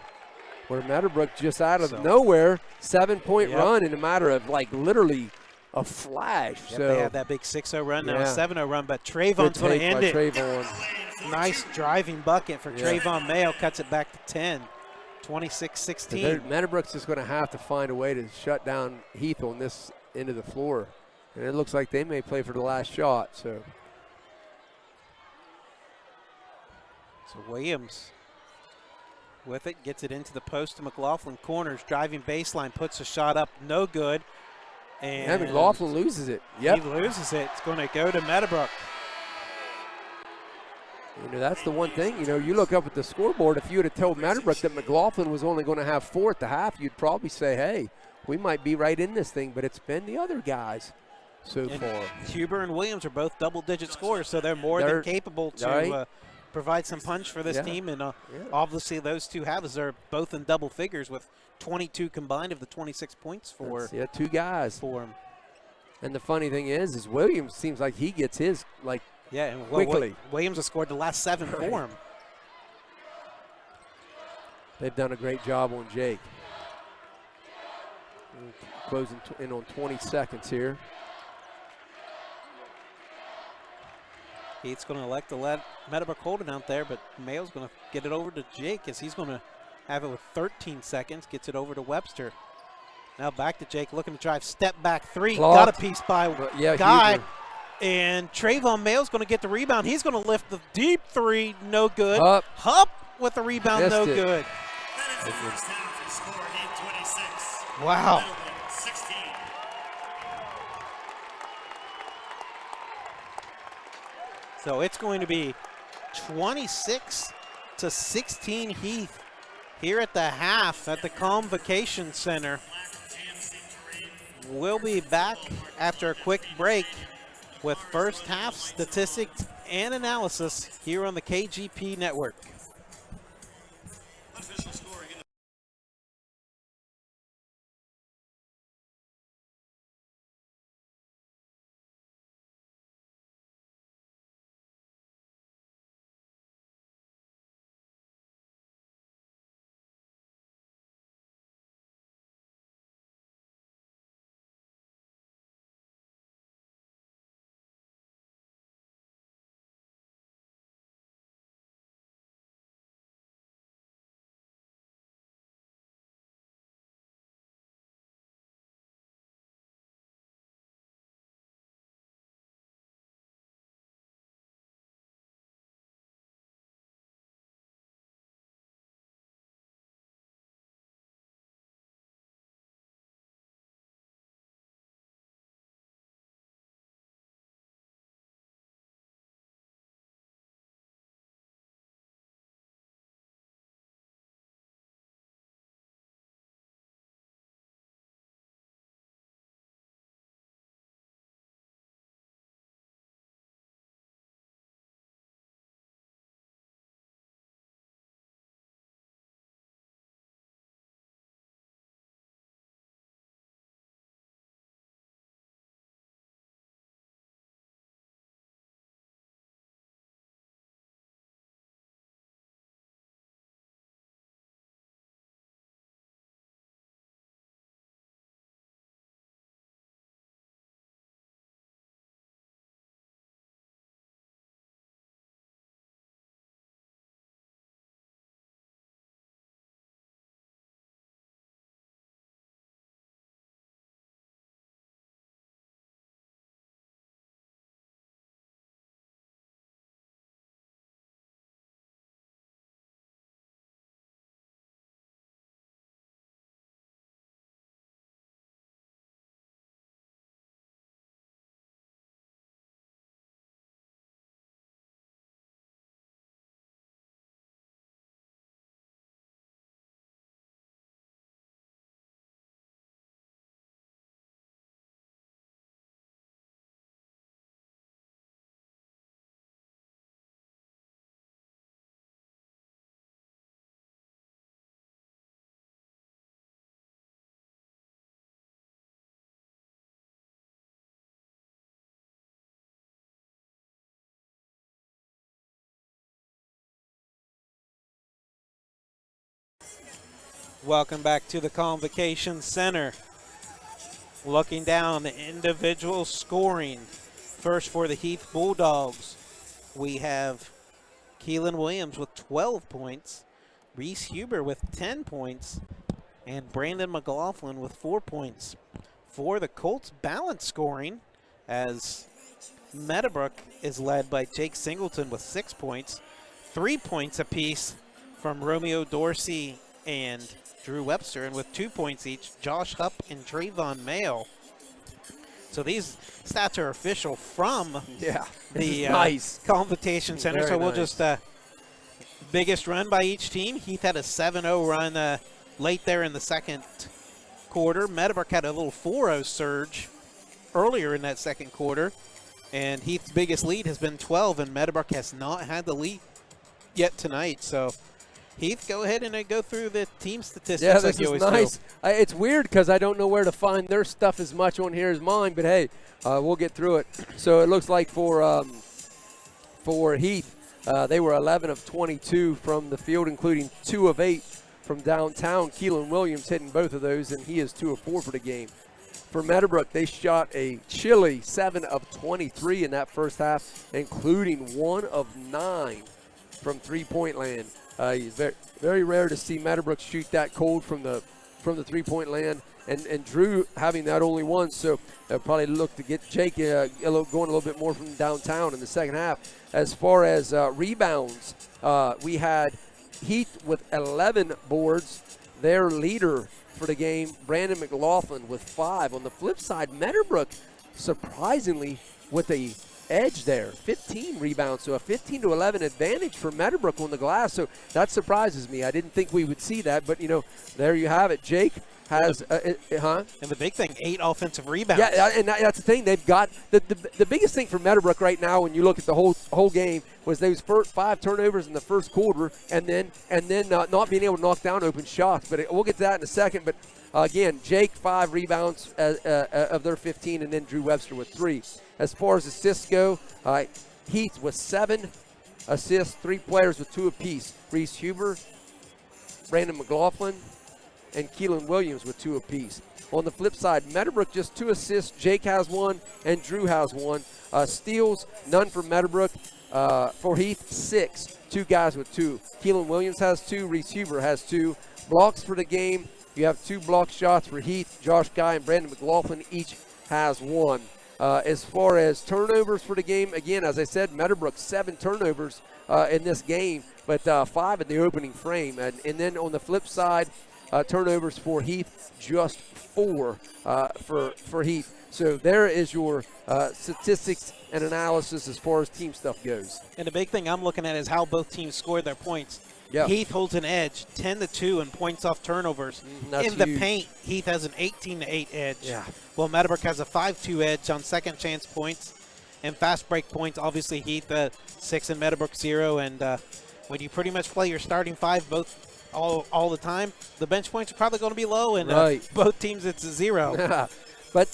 Meadowbrook just out of nowhere, 7-point run in a matter of literally a flash. Yep, so they had that big 6-0 run, now a 7-0 run, but Trayvon's going to end it. Trayvon. Nice driving bucket for Trayvon Mayo, cuts it back to 10, 26-16. Meadowbrook's just going to have to find a way to shut down Heath on this end of the floor. And it looks like they may play for the last shot. So Williams with it, gets it into the post to McLaughlin. Corners, driving baseline, puts a shot up, no good. And McLaughlin loses it. Yep. He loses it. It's going to go to Meadowbrook. That's the one thing. You look up at the scoreboard. If you would have told Meadowbrook that McLaughlin was only going to have 4 at the half, you'd probably say, hey, we might be right in this thing. But it's been the other guys so far. Huber and Williams are both double-digit scorers, so they're more than capable to provide some punch for this team. And obviously those two halves are both in double figures with 22 combined of the 26 points for 2 guys for them. And the funny thing is Williams seems like he gets his like Yeah, and quickly. Williams has scored the last 7 Right. for him. They've done a great job on Jake. Closing in on 20 seconds here. Heath's going to elect to let Meadowbrook hold it out there, but Mayo's going to get it over to Jake as he's going to have it with 13 seconds. Gets it over to Webster. Now back to Jake, looking to drive. Step back three. Blocked. Got a piece by Yeah, Guy. Huber. And Trayvon Mayo's going to get the rebound. He's going to lift the deep three. No good. Up. Hupp with the rebound. Missed no it. good. That is the first half. The score, Heath 26. Wow. Meadowbrook 16. So it's going to be 26-16 Heath here at the half at the Convocation Center. We'll be back after a quick break with first half statistics and analysis here on the KGP Network. Unofficial scoring in the Welcome back to the Convocation Center. Looking down the individual scoring. First for the Heath Bulldogs, we have Keelan Williams with 12 points, Reese Huber with 10 points, and Brandon McLaughlin with 4 points. For the Colts, balance scoring as Meadowbrook is led by Jake Singleton with 6 points, 3 points apiece from Romeo Dorsey and Drew Webster, and with 2 points each, Josh Hupp and Trayvon Mayo. So these stats are official from the nice. Convocation Center. Very so we'll nice. just biggest run by each team. Heath had a 7-0 run late there in the second quarter. Meadowbrook had a little 4-0 surge earlier in that second quarter. And Heath's biggest lead has been 12, and Meadowbrook has not had the lead yet tonight. So Heath, go ahead and go through the team statistics Yeah, like this you is always nice. do. It's weird because I don't know where to find their stuff as much on here as mine, but hey, we'll get through it. So it looks like for Heath, they were 11 of 22 from the field, including 2 of 8 from downtown. Keelan Williams hitting both of those, and he is 2 of 4 for the game. For Meadowbrook, they shot a chilly 7 of 23 in that first half, including 1 of 9 from three-point land. Very, very rare to see Meadowbrook shoot that cold from the three-point land, and Drew having that only one, so probably look to get Jake going a little bit more from downtown in the second half. As far as rebounds, we had Heath with 11 boards. Their leader for the game, Brandon McLaughlin, with 5. On the flip side, Meadowbrook, surprisingly, with a edge there, 15 rebounds, so a 15-11 advantage for Meadowbrook on the glass. So that surprises me. I didn't think we would see that, but there you have it. Jake has, And the big thing, 8 offensive rebounds. Yeah, and that's the thing. They've got the biggest thing for Meadowbrook right now. When you look at the whole game, was those first 5 turnovers in the first quarter, and then not being able to knock down open shots. But we'll get to that in a second. But again, Jake 5 rebounds of their 15, and then Drew Webster with 3. As far as assists go, Heath with 7 assists, 3 players with 2 apiece. Reese Huber, Brandon McLaughlin, and Keelan Williams with 2 apiece. On the flip side, Meadowbrook just 2 assists. Jake has 1, and Drew has 1. Steals, none for Meadowbrook. For Heath, 6. 2 guys with 2. Keelan Williams has 2. Reese Huber has 2. Blocks for the game, you have 2 block shots for Heath. Josh Guy and Brandon McLaughlin each has 1. As far as turnovers for the game, again, as I said, Meadowbrook 7 turnovers in this game, but 5 in the opening frame. And then on the flip side, turnovers for Heath, just 4 for Heath. So there is your statistics and analysis as far as team stuff goes. And the big thing I'm looking at is how both teams scored their points. Yeah. Heath holds an edge, 10-2 in points off turnovers. That's in the huge. paint, Heath has an 18-8 edge. Yeah. Well, Meadowbrook has a 5-2 edge on second chance points and fast break points. Obviously, Heath 6 and Meadowbrook 0. And when you pretty much play your starting 5 both all the time, the bench points are probably going to be low. And Right. both teams, it's a 0. But,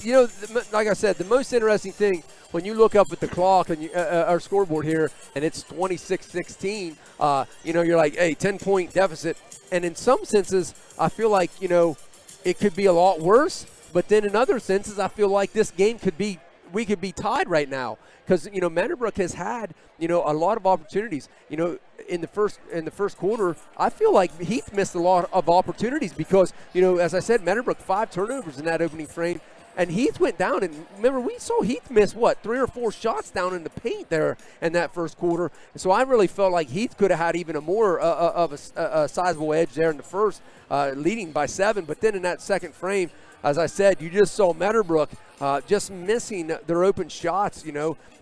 like I said, the most interesting thing, when you look up at the clock and our scoreboard here, and it's 26-16, you're like, hey, 10-point deficit. And in some senses, I feel like, it could be a lot worse. But then in other senses, I feel like this game we could be tied right now. Because, Meadowbrook has had, a lot of opportunities. In the first quarter, I feel like Heath missed a lot of opportunities because, as I said, Meadowbrook 5 turnovers in that opening frame. And Heath went down, and remember, we saw Heath miss, 3 or 4 shots down in the paint there in that first quarter. And so I really felt like Heath could have had even a more of a sizable edge there in the first, leading by 7. But then in that second frame, as I said, you just saw Meadowbrook just missing their open shots.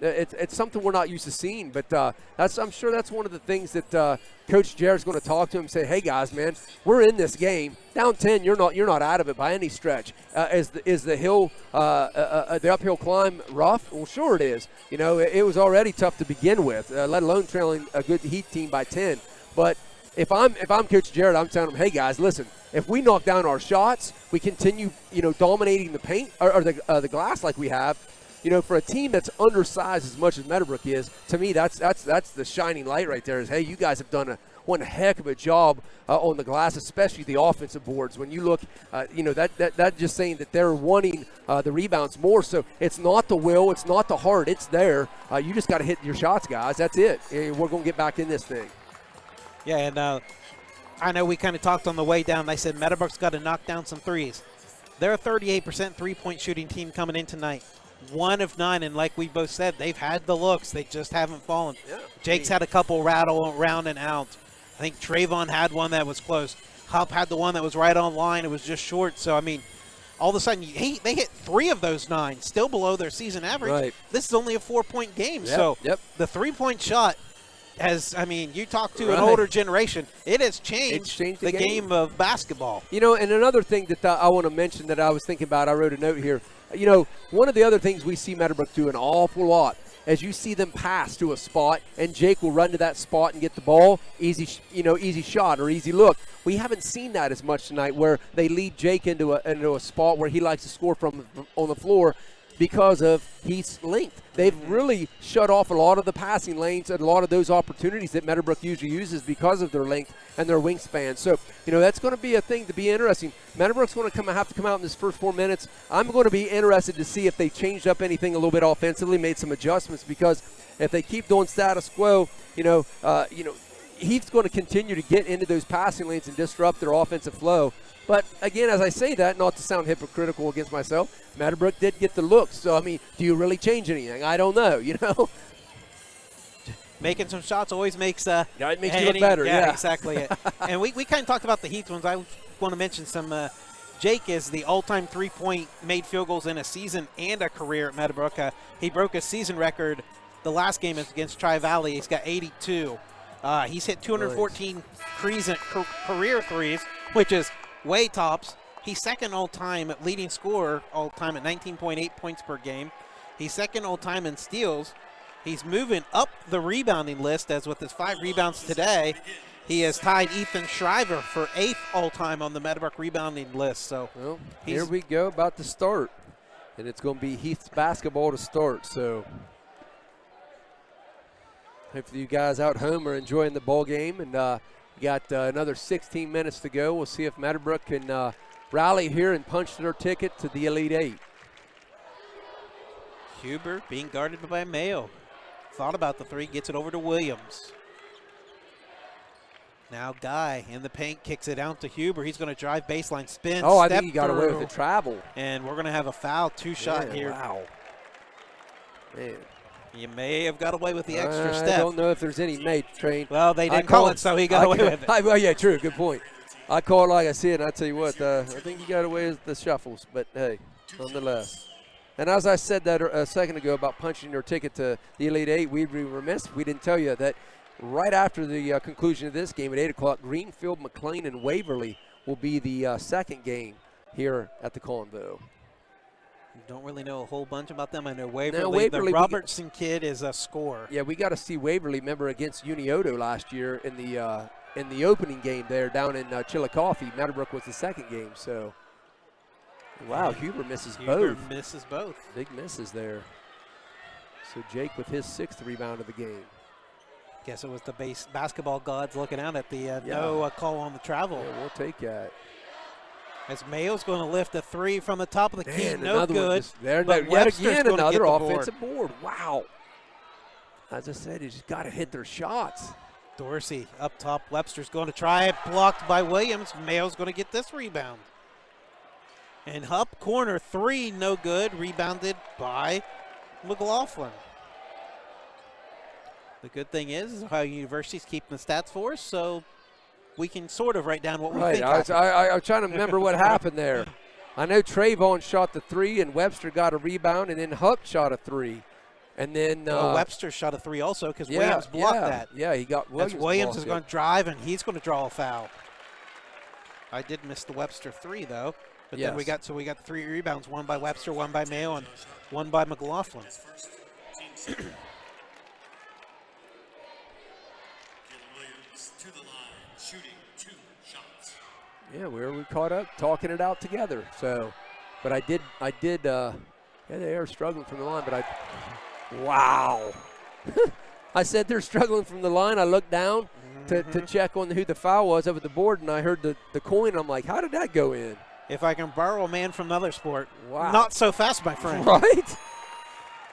It's something we're not used to seeing. But I'm sure that's one of the things that Coach Jared's going to talk to him and say, hey, guys, man, we're in this game. Down 10, you're not out of it by any stretch. Is the hill, the uphill climb rough? Well, sure it is. It was already tough to begin with, let alone trailing a good Heath team by 10. But if I'm Coach Jared, I'm telling him, hey, guys, listen, if we knock down our shots, we continue, dominating the paint or the glass like we have. For a team that's undersized as much as Meadowbrook is, to me, that's the shining light right there. Is hey, you guys have done one heck of a job on the glass, especially the offensive boards. When you look, that just saying that they're wanting the rebounds more. So it's not the will, it's not the heart, it's there. You just got to hit your shots, guys. That's it. We're going to get back in this thing. Yeah, and I know we kind of talked on the way down. They said Meadowbrook's got to knock down some threes. They're a 38% three-point shooting team coming in tonight. 1 of 9, and like we both said, they've had the looks. They just haven't fallen. Yeah. Jake's had a couple rattle around and out. I think Trayvon had one that was close. Hupp had the one that was right on line. It was just short. So, I mean, all of a sudden, they hit 3 of those 9, still below their season average. Right. This is only a 4-point game. Yep. So Yep. the three-point shot you talk to an older generation, it has changed, It's changed the the game of basketball. And another thing that I want to mention that I was thinking about, I wrote a note here. One of the other things we see Meadowbrook do an awful lot as you see them pass to a spot, and Jake will run to that spot and get the ball, easy shot or easy look. We haven't seen that as much tonight, where they lead Jake into a spot where he likes to score from on the floor because of Heath's length. They've really shut off a lot of the passing lanes and a lot of those opportunities that Meadowbrook usually uses because of their length and their wingspan. So, that's going to be a thing to be interesting. Meadowbrook's going to have to come out in this first 4 minutes. I'm going to be interested to see if they changed up anything a little bit offensively, made some adjustments, because if they keep doing status quo, Heath's going to continue to get into those passing lanes and disrupt their offensive flow. But, again, as I say that, not to sound hypocritical against myself, Meadowbrook did get the looks. So, do you really change anything? I don't know, Making some shots always makes it makes you look better. Yeah, exactly it. And we kind of talked about the Heath ones. I want to mention some. Jake is the all-time three-point made field goals in a season and a career at Meadowbrook. He broke a season record the last game against Tri-Valley. He's got 82. He's hit 214 career threes, which is way tops. He's second all-time at leading scorer all-time at 19.8 points per game. He's second all-time in steals. He's moving up the rebounding list, as with his 5 rebounds today. He has tied Ethan Shriver for 8th all-time on the Meadowbrook rebounding list. So here we go, about to start. And it's going to be Heath's basketball to start. So hopefully you guys out home are enjoying the ball game. And we got another 16 minutes to go. We'll see if Meadowbrook can rally here and punch their ticket to the Elite Eight. Huber being guarded by Mayo. Thought about the three, gets it over to Williams. Now Guy in the paint, kicks it out to Huber. He's going to drive baseline, spin, I think he got away with the travel. And we're going to have a foul, 2-shot here. Wow. Man. You may have got away with the extra step. I don't know if there's any mate train. Well, they didn't call it, so he got away with it. Well, yeah, true. Good point. I call it like I see it, and I tell you what, I think he got away with the shuffles. But, hey, nonetheless. And as I said that a second ago about punching your ticket to the Elite Eight, we'd be remiss if we didn't tell you that right after the conclusion of this game at 8 o'clock, Greenfield, McLean, and Waverly will be the second game here at the Convo. Don't really know a whole bunch about them. I know Waverly the Robertson kid is a scorer. Yeah, we got to see Waverly, remember, against Unioto last year in the opening game there down in Chillicothe. Meadowbrook was the second game, so. Wow, Huber misses both. Misses both. Big misses there. So Jake with his 6th rebound of the game. Guess it was the basketball gods looking out at the no call on the travel. Yeah, we'll take that. As Mayo's going to lift a 3 from the top of the key. No good. But yet again, another offensive board. Wow. As I said, you just got to hit their shots. Dorsey up top. Webster's going to try it. Blocked by Williams. Mayo's going to get this rebound. And Hupp, corner 3, no good. Rebounded by McLaughlin. The good thing is Ohio University's keeping the stats for us, so we can sort of write down what we think. I was trying to remember what happened there. I know Trayvon shot the 3, and Webster got a rebound, and then Hupp shot a 3. And then Webster shot a 3 also because Williams blocked that. Yeah, he got Williams. Williams is going to drive, and he's going to draw a foul. I did miss the Webster 3, though. But then we got the 3 rebounds, 1 by Webster, 1 by Mayo, and 1 by McLaughlin. To the line, shooting 2 shots. Yeah, we caught up, talking it out together. So, but I did. Yeah, they are struggling from the line, but wow. I said they're struggling from the line. I looked down to check on who the foul was over the board, and I heard the coin. I'm like, how did that go in? If I can borrow a man from another sport, not so fast, my friend. Right?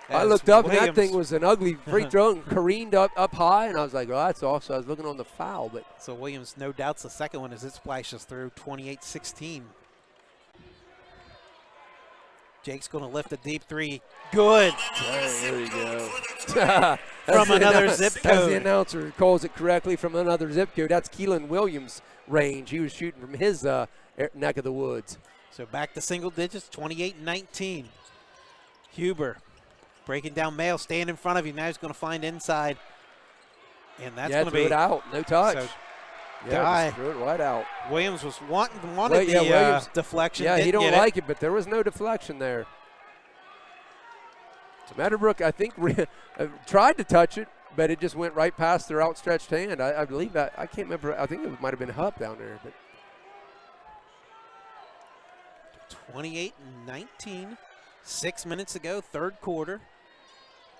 I looked up, and that thing was an ugly free throw and careened up high, and I was like, that's off. So I was looking on the foul. But so Williams, no doubts, the second one as it splashes through, 28-16. Jake's going to lift a deep 3. Good. There you go. From another zip code. As the announcer calls it correctly, from another zip code. That's Keelan Williams' range. He was shooting from his neck of the woods. So back to single digits, 28-19. Huber breaking down Mayo, staying in front of you. Now he's going to find inside. And that's going to be it out. No touch. So just threw it right out. Williams was wanted the deflection. Yeah, he don't like it, but there was no deflection there. So Meadowbrook, I think, tried to touch it, but it just went right past their outstretched hand. I believe that. I can't remember. I think it might have been Hupp down there. But 28-19. 6 minutes ago, third quarter.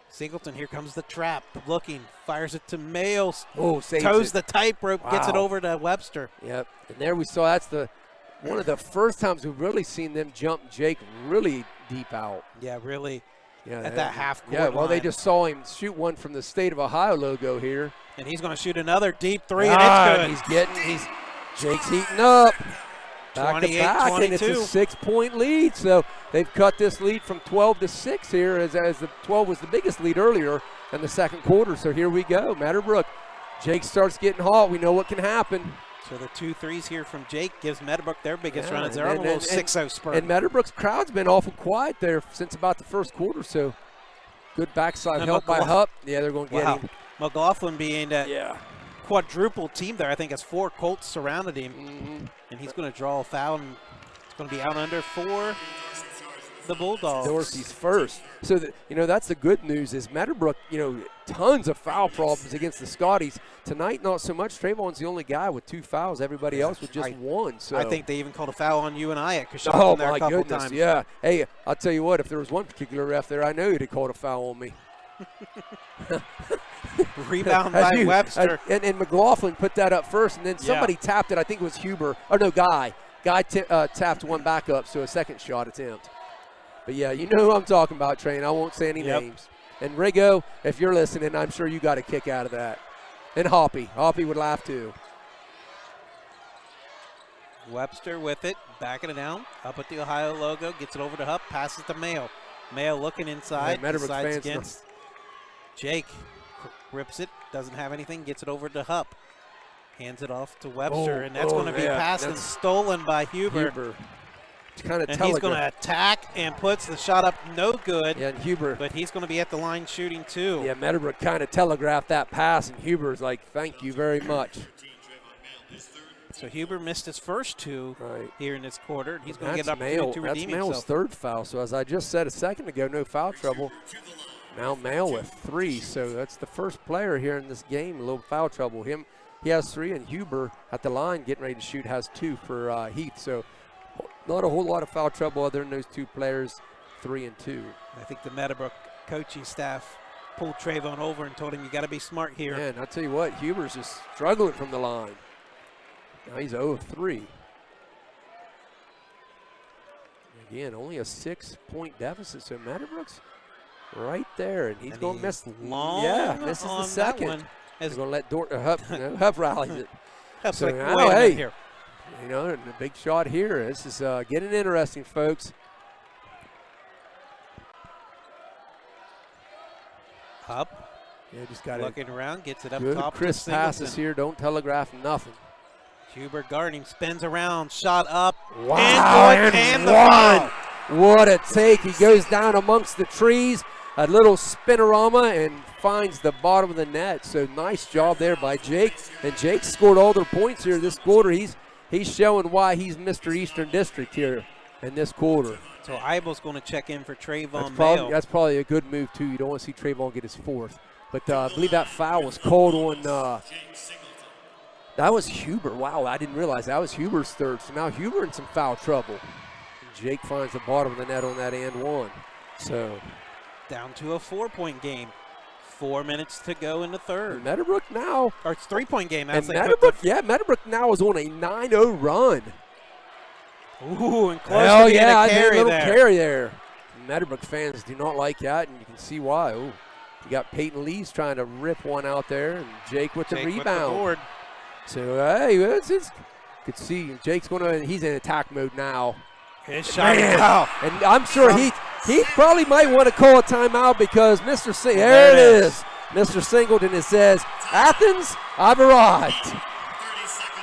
Singleton, here comes the trap. Looking, fires it to Mayo. Oh, saves toes it. the tightrope, gets it Wow. over to Webster. Yep. And there we saw that's one of the first times we've really seen them jump Jake really deep out. Yeah, really. Yeah, At that half court Yeah, well, they line. just saw him shoot one from the State of Ohio logo here. And he's going to shoot another deep three, and it's good. Jake's heating up. Back to back, and it's a 28-22. 6-point lead. So they've cut this lead from 12 to 6 here, as the 12 was the biggest lead earlier in the second quarter. So here we go, Meadowbrook. Jake starts getting hot. We know what can happen. So the 2 threes here from Jake gives Meadowbrook their biggest run as they're and- on a little and- 6-0 spurt. And Meadowbrook's crowd's been awful quiet there since about the first quarter. So good backside And help by Hupp. Yeah, they're going to get Wow. him. McLaughlin being that Yeah. quadruple team there, I think, has 4 Colts surrounded him. Mm-hmm. And he's going to draw a foul, and it's going to be out under for the Bulldogs. Dorsey's first. So, that's the good news is Meadowbrook, tons of foul problems against the Scotties. Tonight, not so much. Trayvon's the only guy with 2 fouls. Everybody else with just 1. So I think they even called a foul on you and I at Kashuk Oh, there my a couple goodness, times. yeah. Hey, I'll tell you what, if there was one particular ref there, I know he'd have called a foul on me. Rebound by Webster. And McLaughlin put that up first, and then somebody tapped it. I think it was Huber. Or no, Guy. Guy tapped one back up, so a second shot attempt. But, yeah, you know who I'm talking about, Train. I won't say any names. And Rigo, if you're listening, I'm sure you got a kick out of that. And Hoppy. Hoppy would laugh too. Webster with it, backing it down, up at the Ohio logo, gets it over to Hupp, passes to Mayo. Mayo looking inside, Meadowbrook decides fans against Jake. Rips it, doesn't have anything, gets it over to Hupp. Hands it off to Webster, and that's going to be passed and stolen by Huber. It's kind of And he's going to attack and puts the shot up no good. Yeah, and Huber. But he's going to be at the line shooting too. Yeah, Meadowbrook kind of telegraphed that pass, and Huber's like, thank you very much. So Huber missed his first 2 here in this quarter. And he's going to get That's an opportunity Mayo. to That's redeem Mayo's himself. third foul. So as I just said a second ago, no foul trouble. Now Mayo with 3. So that's the first player here in this game, a little foul trouble. He has 3, and Huber at the line getting ready to shoot has 2 for Heath. So not a whole lot of foul trouble other than those 2 players, 3 and 2. I think the Meadowbrook coaching staff pulled Trayvon over and told him, you got to be smart here. Man, I'll tell you what, Huber's just struggling from the line. Now he's 0 of 3. Again, only a 6-point deficit. So Meadowbrook's right there, and he's going to miss long. misses the on second. that one. He's going to let Hupp rallies it. Hupp's So, like, now, wait a minute hey, here. the big shot here. This is getting interesting, folks. Hupp Yeah, just got looking around, gets it up good top. crisp to passes Singleton. here. Don't telegraph nothing. Huber guarding, spins around, shot up. Wow, and the foul. What a take. He goes down amongst the trees, a little spinorama, and finds the bottom of the net. So nice job there by Jake. And Jake scored all their points here this quarter. He's showing why he's Mr. Eastern District here in this quarter. So Eibel's going to check in for Trayvon Mayo. That's probably a good move, too. You don't want to see Trayvon get his 4th. But I believe that foul was called on that was Huber. Wow, I didn't realize that was Huber's 3rd. So now Huber in some foul trouble. And Jake finds the bottom of the net on that and 1. So Down to a 4-point game. 4 minutes to go in the third. Meadowbrook now. Or it's 3-point game. And As they put Meadowbrook now is on a 9-0 run. Ooh, and close Hell to being yeah, a carry little there. carry there. Meadowbrook fans do not like that, and you can see why. Ooh, you got Peyton Lees trying to rip one out there, and Jake with the Jake with the rebound. board. So, hey, it's could see Jake's he's in attack mode now. His shot. Man. Wow. And I'm sure Heath probably might want to call a timeout because there it is. Mr. Singleton, it says, Athens, I've arrived.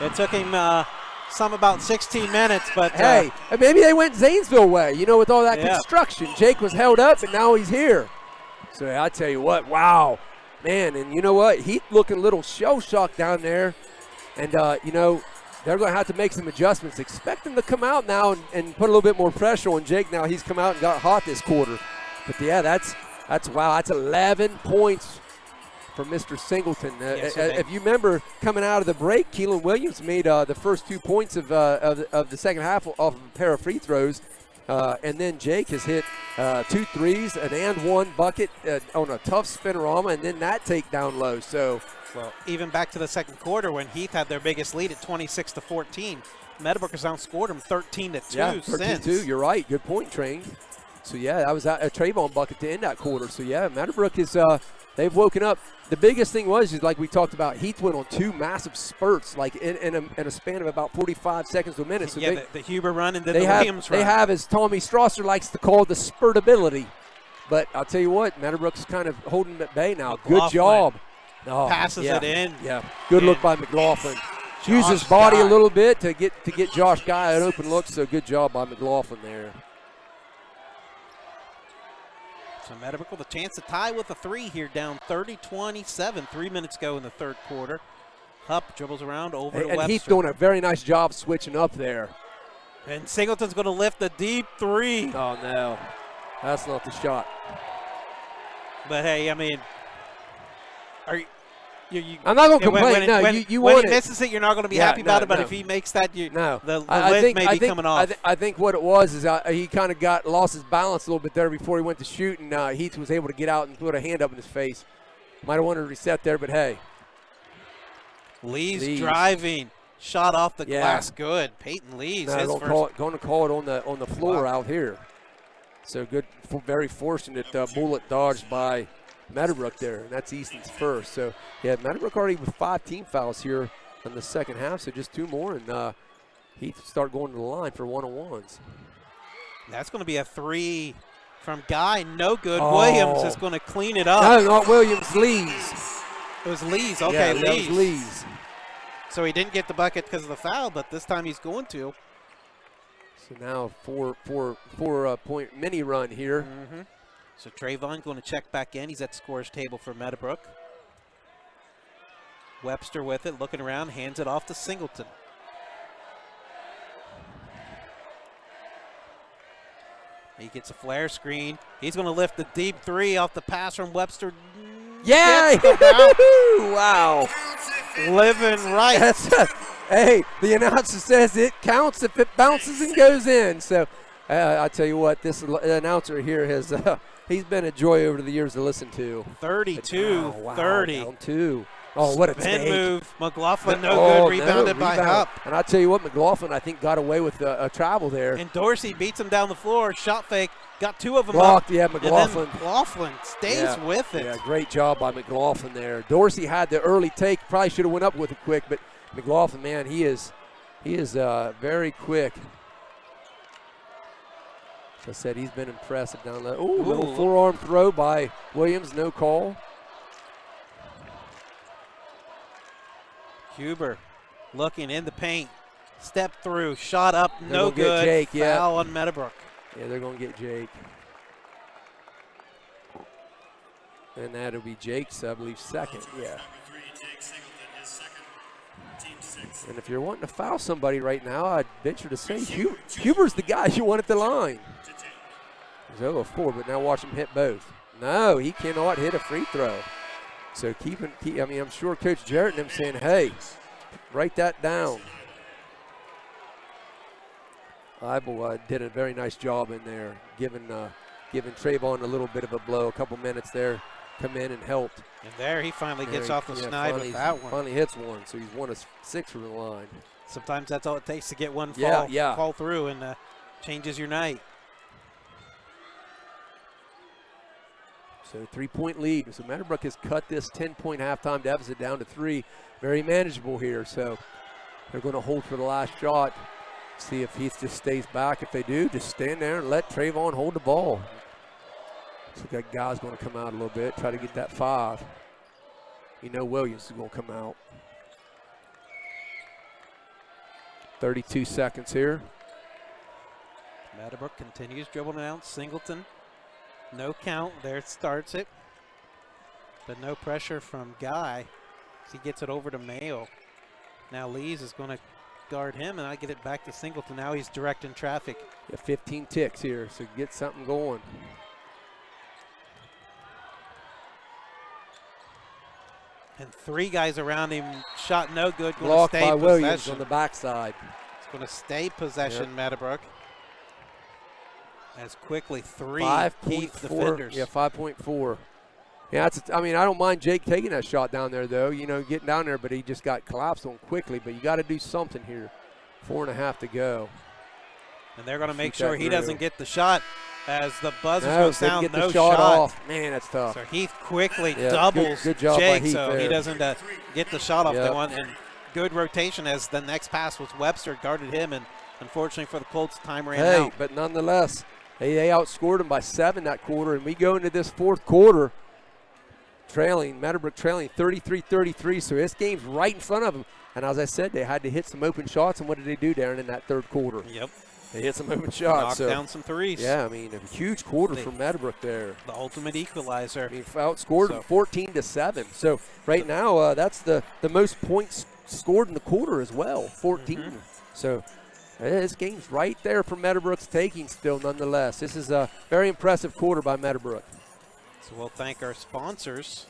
It took him about 16 minutes, but Hey, maybe they went Zanesville way, with all that Yeah. construction. Jake was held up, and now he's here. So I tell you what, wow. Man, and you know what? Heath looking a little shell-shocked down there. And, they're going to have to make some adjustments. Expect them to come out now and put a little bit more pressure on Jake now. He's come out and got hot this quarter. But, yeah, that's That's 11 points for Mr. Singleton. If you remember, coming out of the break, Keelan Williams made the first 2 points of the second half off of a pair of free throws. And then Jake has hit 2 threes, an and one bucket on a tough spinorama, and then that takedown low. So, well, even back to the second quarter when Heath had their biggest lead at 26-14, Meadowbrook has outscored them 13-2 yeah, 13-2. You're right. Good point, Train. So yeah, that was a Trayvon bucket to end that quarter. So yeah, Meadowbrook is they've woken up. The biggest thing is like we talked about, Heath went on 2 massive spurts, like in a span of about 45 seconds to a minute. So yeah, the Huber run and then the Williams run. They have, as Tommy Strasser likes to call, the spurtability. But I'll tell you what, Meadowbrook's kind of holding them at bay now. McLaughlin good job. Oh, passes it in. Yeah, good look by McLaughlin. Used his body a little bit to get Josh Guy an open look, so good job by McLaughlin there. So Meadowbrook with a chance to tie with a 3 here, down 30-27. 3 minutes go in the third quarter. Hupp dribbles around over to Webster. And Heath doing a very nice job switching up there. And Singleton's going to lift the deep 3. Oh, no. That's not the shot. But, hey, I mean, I'm not going to complain. When he misses it, you're not going to be happy about it. But if he makes that, the lid may be coming off. I think what it was is he kind of lost his balance a little bit there before he went to shoot, and Heath was able to get out and put a hand up in his face. Might have wanted to reset there, but hey. Lee's driving. Shot off the glass. Good. Peyton Lee's. Going to call it on the floor out here. So good, very fortunate bullet dodged by Meadowbrook there, and that's Easton's first. So, yeah, Meadowbrook already with 5 team fouls here in the second half, so just 2 more, and Heath start going to the line for one-on-ones. That's going to be a 3 from Guy. No good. Williams is going to clean it up. No, not Williams. Lees. It was Lees. Okay, yeah, Lees. That was Lees. So he didn't get the bucket because of the foul, but this time he's going to. So now 4-point mini run here. Mm-hmm. So Trayvon going to check back in. He's at the scorer's table for Meadowbrook. Webster with it, looking around, hands it off to Singleton. He gets a flare screen. He's going to lift the deep 3 off the pass from Webster. Yeah! Wow. Living right. Hey, the announcer says it counts if it bounces and goes in. So I tell you what, this announcer here has he's been a joy over the years to listen to. 32-30. Down 2. Oh, what a spin take. Move. McLaughlin good. Rebounded by Hupp. And I'll tell you what, McLaughlin, I think, got away with a travel there. And Dorsey beats him down the floor. Shot fake. Got 2 of them blocked, up. yeah, McLaughlin. And then McLaughlin stays with it. Yeah, great job by McLaughlin there. Dorsey had the early take. Probably should have went up with it quick, but McLaughlin, man, he is very quick. As I said, he's been impressive down there. Ooh, little forearm throw by Williams, no call. Huber looking in the paint. Step through, shot up, no good. Get Jake, foul on Meadowbrook. Yeah, they're going to get Jake. And that'll be Jake's, I believe, second. Yeah. And if you're wanting to foul somebody right now, I'd venture to say Huber's the guy you want at the line. He's 0-4, but now watch him hit both. No, he cannot hit a free throw. So I'm sure Coach Jarrett and them saying, hey, write that down. Eibel did a very nice job in there, giving Trayvon a little bit of a blow, a couple minutes there, come in and helped. And there he finally gets off the snide with that one. Finally hits one, so he's 1 of 6 from the line. Sometimes that's all it takes to get one fall through and changes your night. So 3-point lead. So Meadowbrook has cut this 10-point halftime deficit down to 3. Very manageable here. So they're going to hold for the last shot. See if Heath just stays back. If they do, just stand there and let Trayvon hold the ball. So that guy's going to come out a little bit, try to get that 5. You know Williams is going to come out. 32 seconds here. Meadowbrook continues dribbling out. Singleton. No count. There it starts it. But no pressure from Guy. He gets it over to Mayo. Now Lees is going to guard him, and I get it back to Singleton. Now he's directing traffic. Yeah, 15 ticks here, so get something going. And 3 guys around him. Shot no good. Going to Blocked stay by Williams possession. on the backside. It's going to stay possession, Meadowbrook. As quickly 3 Heath 5.4. defenders. Yeah, 5.4. Yeah, I mean, I don't mind Jake taking that shot down there, though. You know, getting down there, but he just got collapsed on quickly. But you got to do something here. 4.5 to go. And they're going to make Shoot that sure he through. doesn't get the shot as the buzzer's No, going to if they can sound get no the shot off. Man, that's tough. So Heath quickly Yeah, doubles good job by Jake Heath so he there. doesn't get the shot off Yep. the one. And good rotation as the next pass was Webster, guarded him, and unfortunately for the Colts, time ran Hey, out. but nonetheless, they outscored them by 7 that quarter, and we go into this fourth quarter Meadowbrook trailing 33-33, so this game's right in front of them. And as I said, they had to hit some open shots, and what did they do, Darren, in that third quarter? Yep. They hit some open shots. Knocked down some threes. Yeah, I mean, a huge quarter from Meadowbrook there. The ultimate equalizer. I mean, outscored them 14-7. So right now, that's the most points scored in the quarter as well, 14. Mm-hmm. So this game's right there for Meadowbrook's taking still, nonetheless. This is a very impressive quarter by Meadowbrook. So we'll thank our sponsors,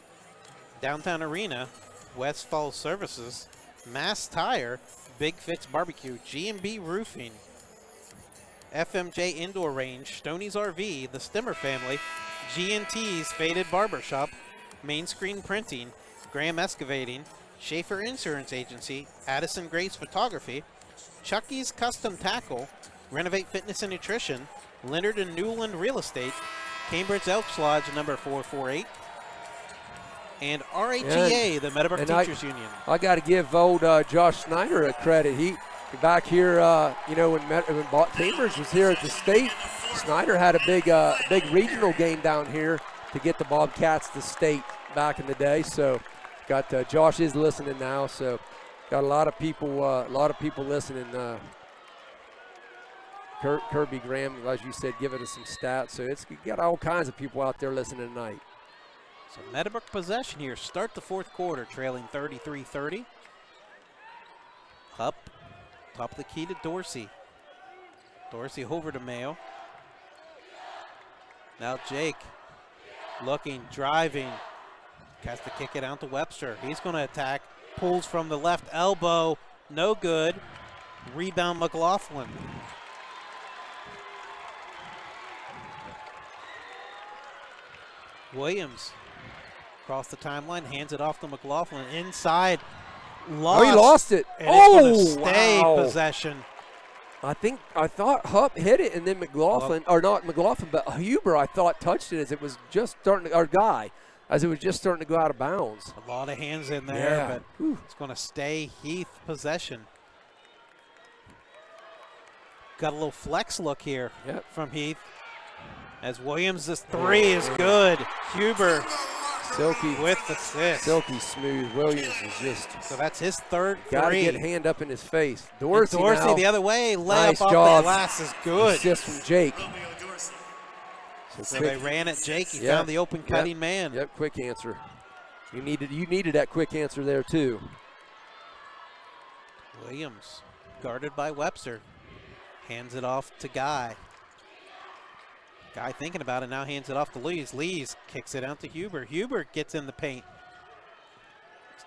Downtown Arena, Westfall Services, Mass Tire, Big Fix Barbecue, G&B Roofing, FMJ Indoor Range, Stoney's RV, the Stimmer Family, G&T's Faded Barbershop, Main Screen Printing, Graham Excavating, Schaefer Insurance Agency, Addison Grace Photography, Chucky's Custom Tackle, Renovate Fitness and Nutrition, Leonard and Newland Real Estate, Cambridge Elks Lodge number 448, and RHEA, the Meadowbrook Teachers Union. I got to give old Josh Snyder a credit. He back here, when Cambridge was here at the state, Snyder had a big regional game down here to get the Bobcats to state back in the day. So got Josh is listening now. So got a lot of people listening. Kirby Graham, as you said, giving us some stats. So it's got all kinds of people out there listening tonight. So Meadowbrook possession here. Start the fourth quarter, trailing 33-30. Up, top of the key to Dorsey. Dorsey over to Mayo. Now Jake, looking, driving. Has to kick it out to Webster. He's going to attack. Pulls from the left elbow. No good. Rebound McLaughlin. Williams across the timeline, hands it off to McLaughlin. Inside. Lost. Oh, he lost it. And it's going to stay wow. possession. I thought Hupp hit it, and then McLaughlin, or not McLaughlin, but Huber, I thought touched it as it was just starting to, as it was just starting to go out of bounds. A lot of hands in there, Yeah. but Whew. it's going to stay Heath possession. Got a little flex look here Yep. from Heath. As Williams' three is good. Huber Silky with the assist. Silky smooth. Williams is just So that's his third got to three. get hand up in his face. And Dorsey, Dorsey now, the other way. Layup Nice off job. the glass is good. assist from Jake. So they ran at Jake. He Yeah. found the open cutting man. Yep, quick answer. You needed that quick answer there too. Williams guarded by Webster. Hands it off to Guy. Guy thinking about it now, hands it off to Lees. Lees kicks it out to Huber. Huber gets in the paint.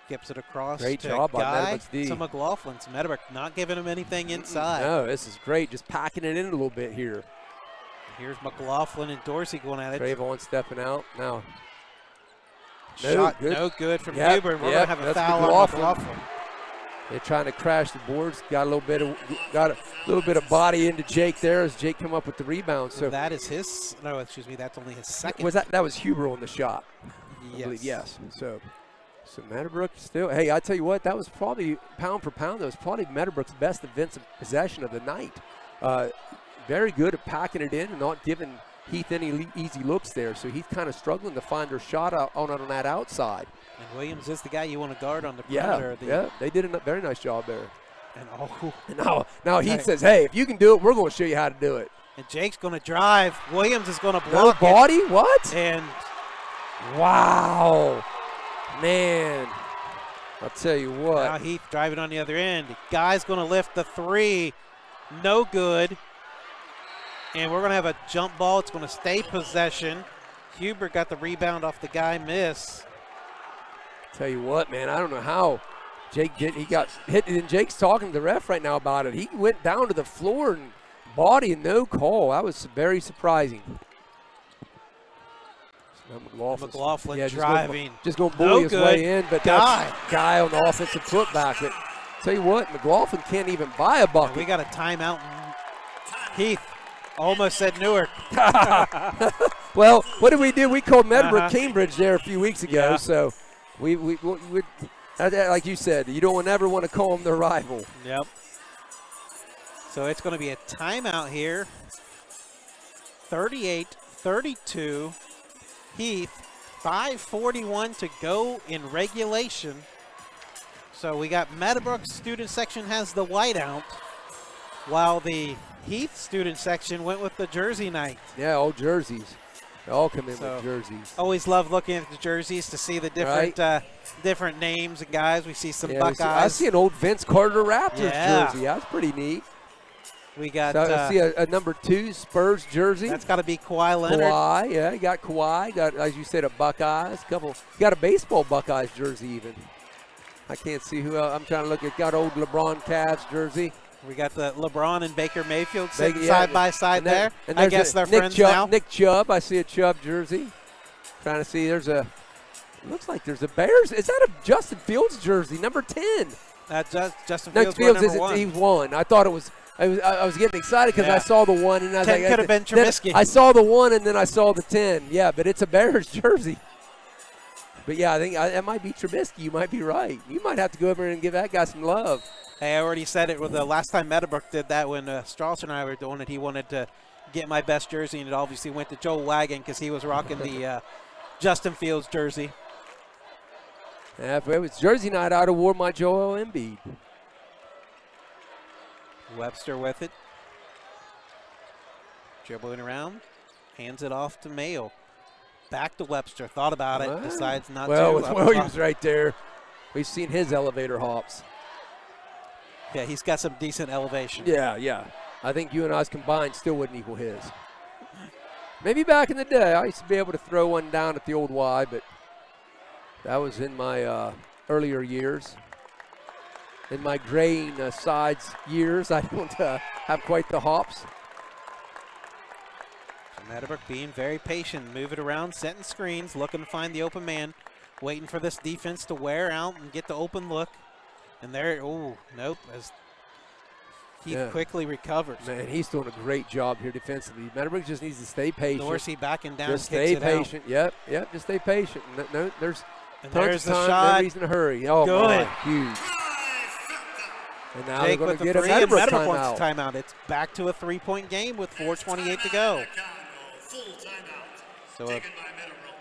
Skips it across Great to job by Guy Meadowbrook's D. to McLaughlin. So Meadowbrook not giving him anything inside. No, this is great. Just packing it in a little bit here. Here's McLaughlin and Dorsey going at it. Trayvon stepping out now. No, Shot good. no good from Yep, Huber. And we're yep, going to have a that's foul on McLaughlin. McLaughlin. They're trying to crash the boards. Got a little bit of body into Jake there as Jake come up with the rebound. So That is his, no, excuse me, that's only his second. was that was Huber on the shot? I Yes. believe, yes. So Meadowbrook still. Hey, I tell you what, that was probably pound for pound. That was probably Meadowbrook's best defensive possession of the night. Very good at packing it in and not giving Heath any easy looks there. So Heath kind of struggling to find their shot on that outside. And Williams is the guy you want to guard on the Yeah, perimeter. yeah, they did a very nice job there. And oh, And now Heath says, "Hey, if you can do it, we're going to show you how to do it." and Jake's going to drive. Williams is going to No block it. body? What? And Wow, man! I'll tell you what. now Heath driving on the other end. Guy's going to lift the three. No good. And we're going to have a jump ball. It's going to stay possession. Huber got the rebound off the Guy miss. Tell you what, man, I don't know how Jake did. He got hit, and Jake's talking to the ref right now about it. He went down to the floor and body and no call. That was very surprising. McLaughlin yeah, driving. Just going to bully his way in, but Guy. that's Guy on the offensive putback. But tell you what, McLaughlin can't even buy a bucket. And we got a timeout. Heath almost said Newark. Well, what did we do? We called Meadowbrook Cambridge there a few weeks ago. So we like you said, you don't ever want to call them their rival. Yep. So it's going to be a timeout here. 38-32. Heath, 5:41 to go in regulation. So we got Meadowbrook student section has the whiteout, while the Heath student section went with the jersey night. Yeah, all jerseys. They all come in So, with jerseys. Always love looking at the jerseys to see the different different names and guys. We see some Buckeyes. I see an old Vince Carter Raptors jersey. That's pretty neat. We got. So I see a number 2 Spurs jersey. That's got to be Kawhi Leonard. Kawhi, yeah, you got Kawhi. Got, as you said, a Buckeyes. You got a baseball Buckeyes jersey even. I can't see who else. I'm trying to look at. Got old LeBron Cavs jersey. We got the LeBron and Baker Mayfield sitting side by side there. And I guess they're friends Chubb, now. Nick Chubb. I see a Chubb jersey. Trying to see. There's a. Looks like there's a Bears. Is that a Justin Fields jersey, number 10? Justin No, Fields is one. He won. I thought it was. I was getting excited because I saw the 1 and I was 10 like, could have been Trubisky. I saw the 1 and then I saw the 10. Yeah, but it's a Bears jersey. But yeah, I think that might be Trubisky. You might be right. You might have to go over and give that guy some love. Hey, I already said it with the last time Meadowbrook did that when Strauss and I were doing it. He wanted to get my best jersey, and it obviously went to Joel Wagon because he was rocking the Justin Fields jersey. Yeah, if it was jersey night, I'd have wore my Joel Embiid. Webster with it. Dribbling around. Hands it off to Mayo. Back to Webster. Thought about it. Decides not to. Well, he was right there. We've seen his elevator hops. Yeah, he's got some decent elevation. Yeah. I think you and I's combined still wouldn't equal his. Maybe back in the day, I used to be able to throw one down at the old Y, but that was in my earlier years. In my graying sides years, I don't have quite the hops. Meadowbrook being very patient, move it around, setting screens, looking to find the open man, waiting for this defense to wear out and get the open look. And there, nope, as Heath quickly recovers. Man, he's doing a great job here defensively. Meadowbrook just needs to stay patient. Dorsey backing down, just stay patient. Yep, just stay patient. No, there's the time, shot. no reason to hurry. Oh, good. My, huge. And now Jake they're going with to the get a three, and Meadowbrook Meadowbrook wants timeout. a timeout. It's back to a 3-point game with 4:28 to go. So a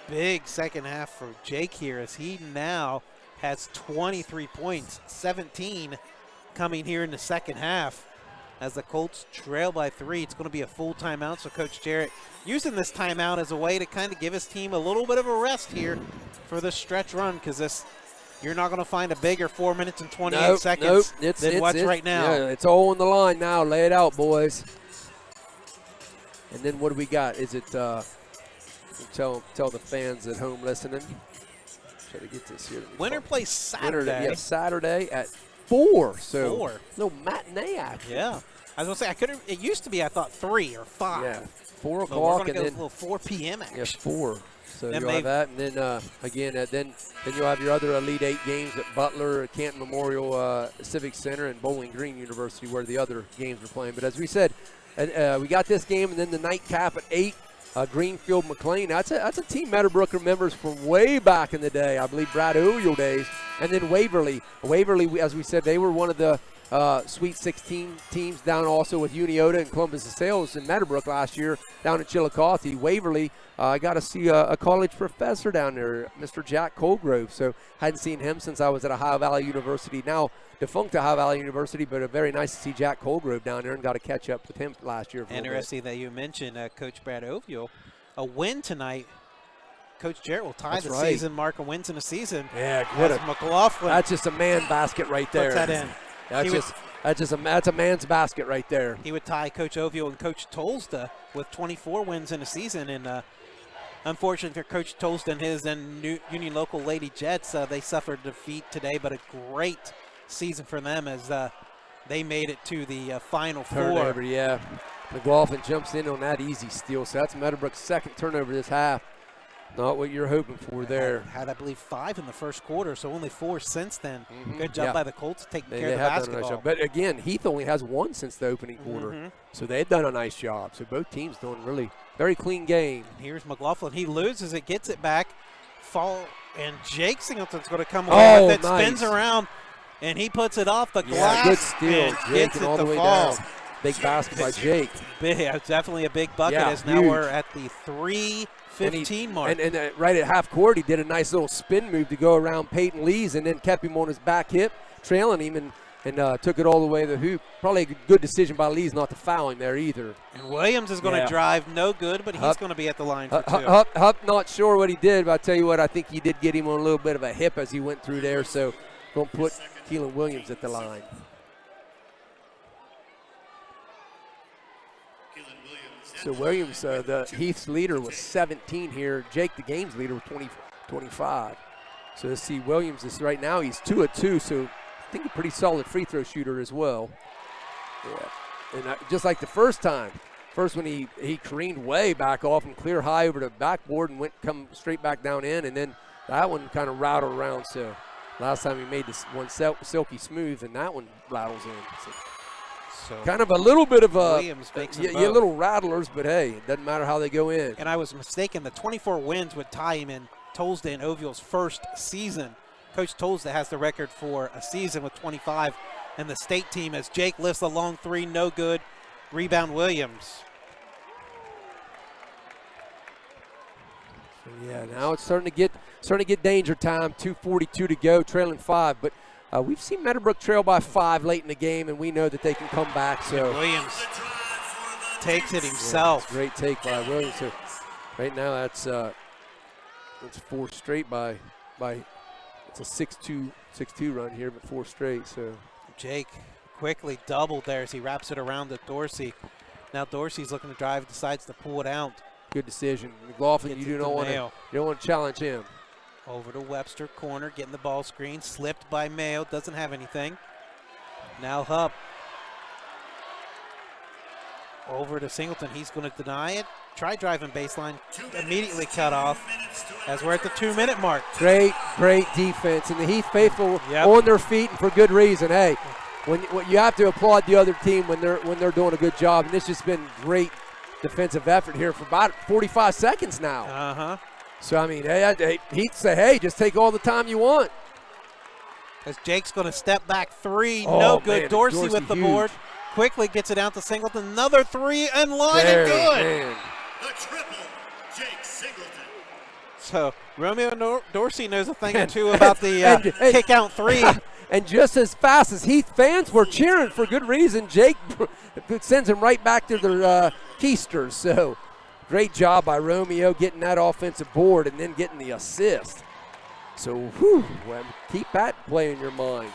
big second half for Jake here as he now has 23 points, 17 coming here in the second half. As the Colts trail by 3, it's going to be a full timeout. So Coach Jarrett using this timeout as a way to kind of give his team a little bit of a rest here for this stretch run, because you're not going to find a bigger 4 minutes and 28 seconds than what's right now. Yeah, it's all on the line now. Lay it out, boys. And then what do we got? Is it tell the fans at home listening? Try to get this here. Winter plays Saturday. Saturday at 4. So 4. No matinee action. Yeah. I was going to say, it used to be, I thought, 3 or 5. Yeah, 4 But we're o'clock going to and go then a little 4 p.m. action. yeah, 4. So Then you'll have that, and then again, then you'll have your other Elite 8 games at Butler, Canton Memorial Civic Center, and Bowling Green University, where the other games are playing. But as we said, we got this game, and then the nightcap at 8. Greenfield McLean. That's a team Meadowbrook remembers from way back in the day. I believe Brad O'Neill days. And then Waverly. Waverly, as we said, they were one of the Sweet 16 teams down also with Uniota and Columbus Sales in Meadowbrook last year down at Chillicothe. Waverly, I got to see a college professor down there, Mr. Jack Colgrove. So hadn't seen him since I was at Ohio Valley University. Now defunct Ohio Valley University, but very nice to see Jack Colgrove down there and got to catch up with him last year. Interesting that you mentioned Coach Brad Ovio. A win tonight, Coach Jarrett will tie the season mark of wins in a season. Yeah, good. McLaughlin. That's just a man basket right there. Puts that in. That's a man's basket right there. He would tie Coach Ovio and Coach Tolsta with 24 wins in a season, and unfortunate for Coach Tolston and his and Union Local Lady Jets. They suffered defeat today, but a great season for them as they made it to the Final Turnover, Four. yeah. McLaughlin jumps in on that easy steal, so that's Meadowbrook's second turnover this half. Not what you're hoping for there. Had I believe 5 in the first quarter, so only 4 since then. Good job Yeah. by the Colts taking care They of the have done a basketball. nice job. But again, Heath only has 1 since the opening quarter. So they've done a nice job. So both teams doing really very clean game. Here's McLaughlin. He loses it, gets it back. And Jake Singleton's going to come away with it. Nice. Spins around, and he puts it off the Yeah, glass. good steal. And Jake gets and it all to the way fall. down. Big basket by Jake. Big, definitely a big bucket Yeah, as now huge. we're at the 3:15 mark. And right at half court, he did a nice little spin move to go around Peyton Lees and then kept him on his back hip, trailing him, and took it all the way to the hoop. Probably a good decision by Lees not to foul him there either. And Williams is going to drive no good, but he's going to be at the line for 2. Hupp not sure what he did, but I tell you what, I think he did get him on a little bit of a hip as he went through there, so going to put Keelan Williams at the line. So Williams, the Heath's leader, was 17 here. Jake, the game's leader, was 25. So let's see, Williams is right now, he's 2 of 2, so I think a pretty solid free throw shooter as well. Yeah, and just like the first time, when he careened way back off and clear high over the backboard and come straight back down in, and then that one kind of rattled around. So last time he made this one silky smooth, and that one rattles in. So kind of a little bit of a Williams makes them yeah, little rattlers, but hey, it doesn't matter how they go in. And I was mistaken. The 24 wins would tie him in Tolsda and Oviel's first season. Coach Tolsda has the record for a season with 25, and the state team as Jake lifts a long 3, no good. Rebound Williams. So yeah, now it's starting to get danger time. 2:42 to go, trailing 5, but. We've seen Meadowbrook trail by 5 late in the game, and we know that they can come back. So and Williams takes it himself. Yeah, great take by Williams. So right now that's 4 straight by it's a 6-2 run here, but 4 straight. So Jake quickly doubled there as he wraps it around to Dorsey. Now Dorsey's looking to drive, decides to pull it out. Good decision, McLaughlin. You don't want to challenge him. Over to Webster, corner, getting the ball screen. Slipped by Mayo, doesn't have anything. Now Hupp. Over to Singleton, he's going to deny it. Try driving baseline, immediately cut off as we're at the 2-minute mark. Great defense, and the Heath faithful on their feet and for good reason. Hey, when you have to applaud the other team when they're doing a good job, and this has been great defensive effort here for about 45 seconds now. So, I mean, Heath say, hey, just take all the time you want. As Jake's going to step back 3, no good. Man, Dorsey with the board. Quickly gets it out to Singleton. Another 3 and line and good. Man. The triple, Jake Singleton. So Romeo Dorsey knows a thing or two about the kick out 3. And just as fast as Heath fans were cheering for good reason, Jake sends him right back to their keisters. So great job by Romeo getting that offensive board and then getting the assist. So keep that play in your mind.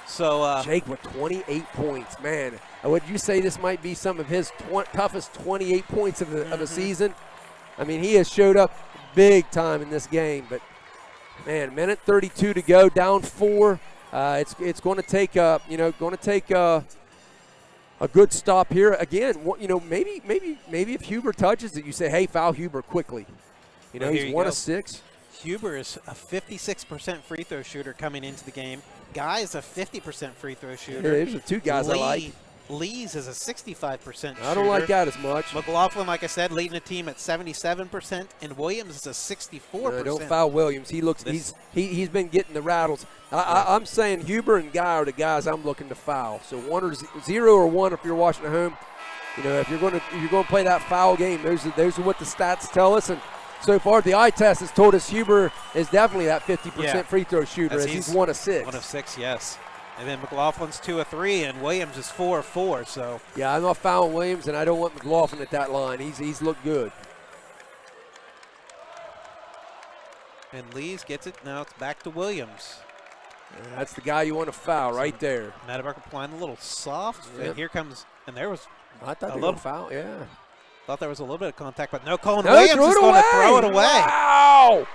So Jake with 28 points, man. Would you say this might be some of his toughest 28 points of the season? I mean, he has showed up big time in this game, but man, minute 32 to go, down 4. It's going to take a good stop here again. Maybe if Huber touches it, you say, hey, foul Huber quickly. He's 1 of 6. Huber is a 56% free throw shooter coming into the game. Guy is a 50% free throw shooter. Yeah, those are 2 guys I like. Lees is a 65% shooter. I don't like that as much. McLaughlin, like I said, leading the team at 77%, and Williams is a 64%. Don't foul Williams. He's been getting the rattles. I'm saying Huber and Guy are the guys I'm looking to foul. So 1 or 0 or 1 if you're watching at home. If you're going to play that foul game, those are what the stats tell us. And so far, the eye test has told us Huber is definitely that 50% free throw shooter as he's 1 of 6. 1 of 6, yes. And then McLaughlin's 2 of 3, and Williams is 4 of 4. So yeah, I'm not fouling Williams, and I don't want McLaughlin at that line. He's looked good. And Lees gets it. Now it's back to Williams. And that's the guy you want to foul right there. Meadowbrook applying a little soft. Yep. And here comes, and there was I thought a they little foul. Yeah. Thought there was a little bit of contact, but no. Colin No, Williams threw is it going to away. throw it away. Wow.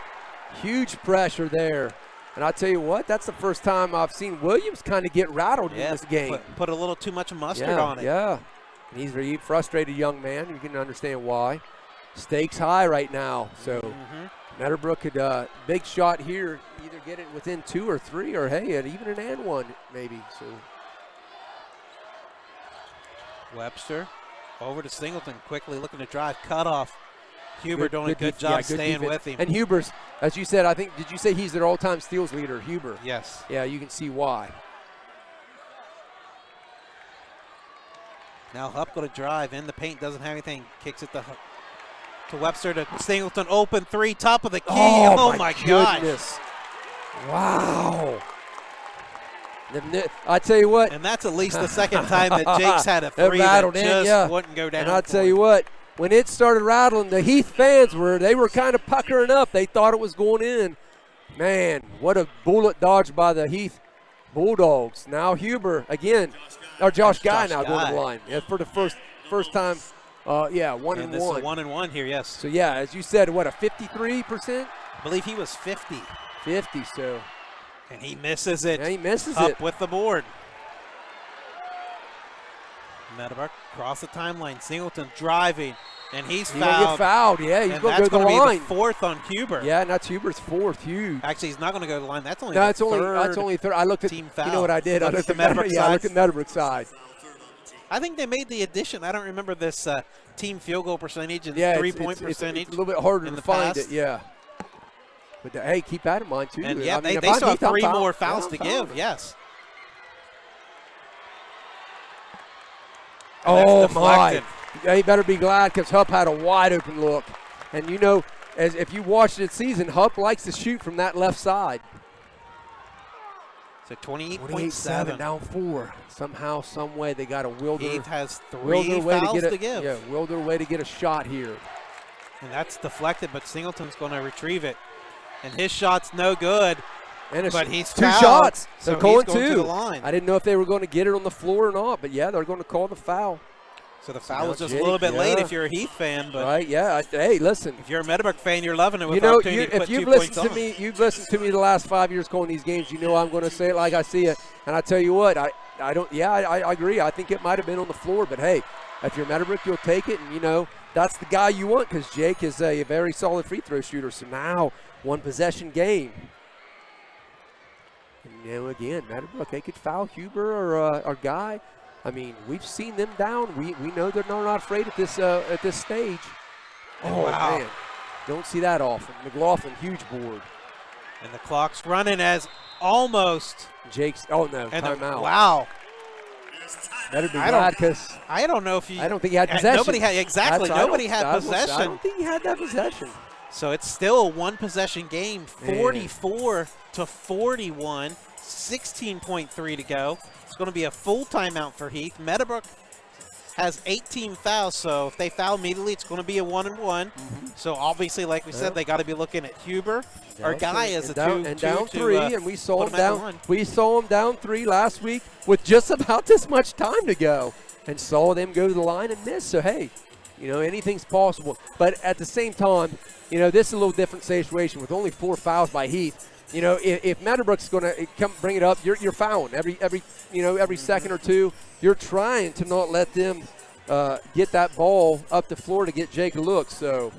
Huge pressure there. And I'll tell you what, that's the first time I've seen Williams kind of get rattled in this game. Put a little too much mustard on it. Yeah. And he's a very frustrated young man. You can understand why. Stakes high right now. So Meadowbrook could, big shot here, either get it within 2 or 3, or hey, even an and one maybe. So Webster over to Singleton, quickly looking to drive, cut off. Huber doing a good job staying defense. with him. And Huber's, as you said, I think, did you say he's their all-time steals leader, Huber? Yes. Yeah, you can see why. Now Hupp going to drive in the paint, doesn't have anything, kicks it to Webster to Singleton, open three, top of the key. Oh my goodness. gosh. Wow. I tell you what. And that's at least the second time that Jake's had a three that just wouldn't go down. And I tell you what, when it started rattling, the Heath fans were kind of puckering up. They thought it was going in. Man, what a bullet dodged by the Heath Bulldogs. Now Huber again, or Josh Guy now going to the line. Yeah, for the first time. 1 and 1. This is a 1 and 1 here, yes. So yeah, as you said, what, a 53%? I believe he was 50. 50, so. And he misses it. Yeah, he misses Up it. with the board. Meadowbrook across the timeline. Singleton driving, and he's He's going to get fouled. Yeah, he's going to go to the line. That's going to be the fourth on Huber. Yeah, and that's Huber's fourth. Huge. Actually, he's not going to go to the line. That's only That's only third. I looked at team foul. You know what I did? I looked at Meadowbrook side. Yeah, I looked at Meadowbrook's side. I think they made the addition. I don't remember this team field goal percentage and three-point percentage. It's a little bit harder to find past. it. Yeah. But hey, keep that in mind too. And yeah, I mean, they still have 3 more fouls to give. Yes. Oh my! They better be glad because Hupp had a wide open look, and you know, as if you watched it season, Hupp likes to shoot from that left side. So 28.7 down 4. Somehow, some way, they got to will their Heath has 3 fouls to give. Yeah, will their way to get a shot here. And that's deflected, but Singleton's going to retrieve it. And his shot's no good. But he's 2 fouled, shots. so They're going he's going 2. to the line. I didn't know if they were going to get it on the floor or not, but yeah, they're going to call the foul. So the foul was just a little bit late if you're a Heath fan, but right, yeah. Hey, listen. If you're a Meadowbrook fan, you're loving it with you know, opportunity to put if you've 2 listened points to me, you've listened to me the last 5 years calling these games. You know I'm going to say it like I see it, and I tell you what, I don't. Yeah, I agree. I think it might have been on the floor, but hey, if you're Meadowbrook, you'll take it, and you know that's the guy you want because Jake is a very solid free throw shooter. So now 1 possession game. And you know, again, Meadowbrook, they could foul Huber or Guy. I mean, we've seen them down. We know they're not afraid at this stage. Oh, wow. Man. Don't see that often. McLaughlin, huge board. And the clock's running as almost. Jake's, oh no, timeout. Wow. Better be glad because I don't know if I don't think he had possession. Nobody had, exactly. Nobody had possession. I don't think he had that possession. So it's still a 1 possession game, 44 to 41, 16.3 to go. It's going to be a full timeout for Heath. Meadowbrook has 18 fouls, so if they foul immediately, it's going to be a 1 and 1. So obviously, like we said, they got to be looking at Huber or Guy as a down 3, and we saw him down. We saw him down 3 last week with just about this much time to go, and saw them go to the line and miss. So hey, you know anything's possible. But at the same time, you know this is a little different situation with only 4 fouls by Heath. You know, if Meadowbrook's going to come bring it up, you're fouling every second or two. You're trying to not let them get that ball up the floor to get Jake a look. So,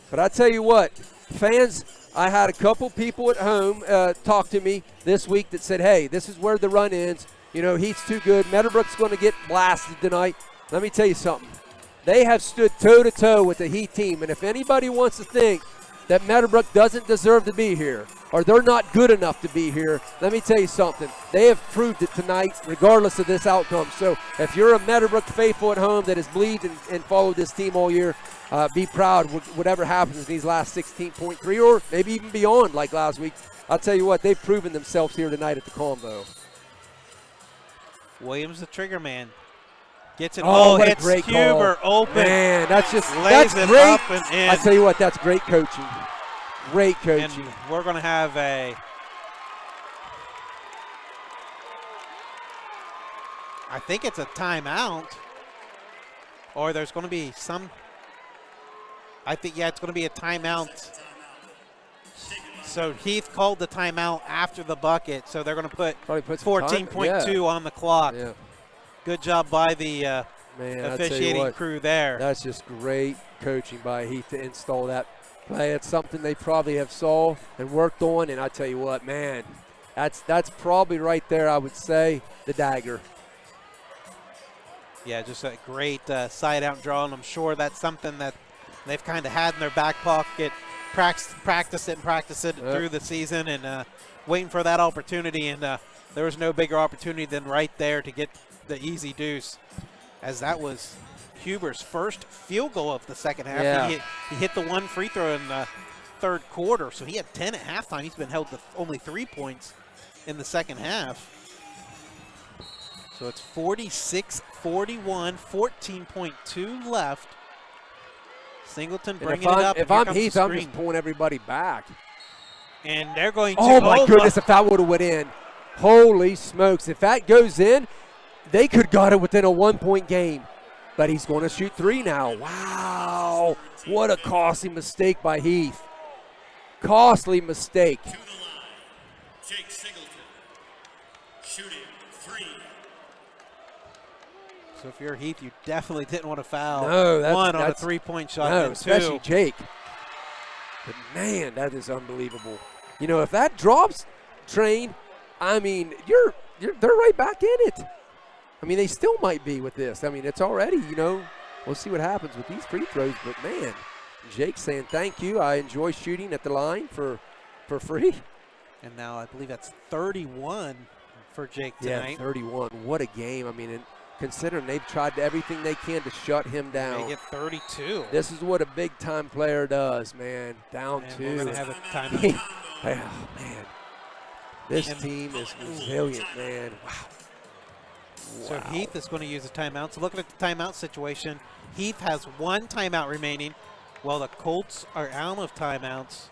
but I tell you what, fans, I had a couple people at home talk to me this week that said, "Hey, this is where the run ends. You know, Heath's too good. Meadowbrook's going to get blasted tonight." Let me tell you something. They have stood toe-to-toe with the Heath team, and if anybody wants to think that Meadowbrook doesn't deserve to be here or they're not good enough to be here, let me tell you something. They have proved it tonight regardless of this outcome. So if you're a Meadowbrook faithful at home that has believed and followed this team all year, be proud whatever happens in these last 16.3 or maybe even beyond like last week. I'll tell you what, they've proven themselves here tonight at the Combo. Williams, the trigger man. Gets it. What hits a great Huber call. open. Man, that's Lays it great. up and in. I tell you what, that's great coaching. Great coaching. And we're going to have I think it's a timeout, or there's going to be some I think, yeah, it's going to be a timeout. So Heath called the timeout after the bucket, so they're going to put Probably put some time- 14.2 on the clock. Yeah. Good job by the Man, I tell you officiating what, crew there. That's just great coaching by Heath to install that play. It's something they probably have saw and worked on, and I tell you what, man, that's probably right there, I would say, the dagger. Yeah, just a great side out draw, and I'm sure that's something that they've kind of had in their back pocket, practice it through the season, and waiting for that opportunity. And there was no bigger opportunity than right there to get the easy deuce, as that was Huber's first field goal of the second half. Yeah. He hit the one free throw in the third quarter, so he had 10 at halftime. He's been held to only 3 points in the second half. So it's 46-41, 14.2 left. Singleton bringing it up. If I'm Heath, I'm just pulling everybody back. And they're going to. Oh, my goodness, if that would have went in. Holy smokes. If that goes in, they could have got it within a 1-point game. But he's going to shoot 3 now. Wow. What a costly mistake by Heath. Costly mistake. To the line, Jake Singleton, shooting 3. So if you're Heath, you definitely didn't want to foul. No, on a that's 3-point shot. No, and especially 2. Jake. But, man, that is unbelievable. You know, if that drops, Train, I mean, they're right back in it. I mean, they still might be with this. I mean, it's already, you know, we'll see what happens with these free throws. But, man, Jake's saying thank you. I enjoy shooting at the line for free. And now I believe that's 31 for Jake tonight. Yeah, 31. What a game. I mean, and considering they've tried everything they can to shut him down. They get 32. This is what a big-time player does, man. Down And 2. we're going to have a timeout. Oh, man. This team is resilient, man. Wow. So Heath is going to use a timeout. So looking at the timeout situation, Heath has 1 timeout remaining, while the Colts are out of timeouts.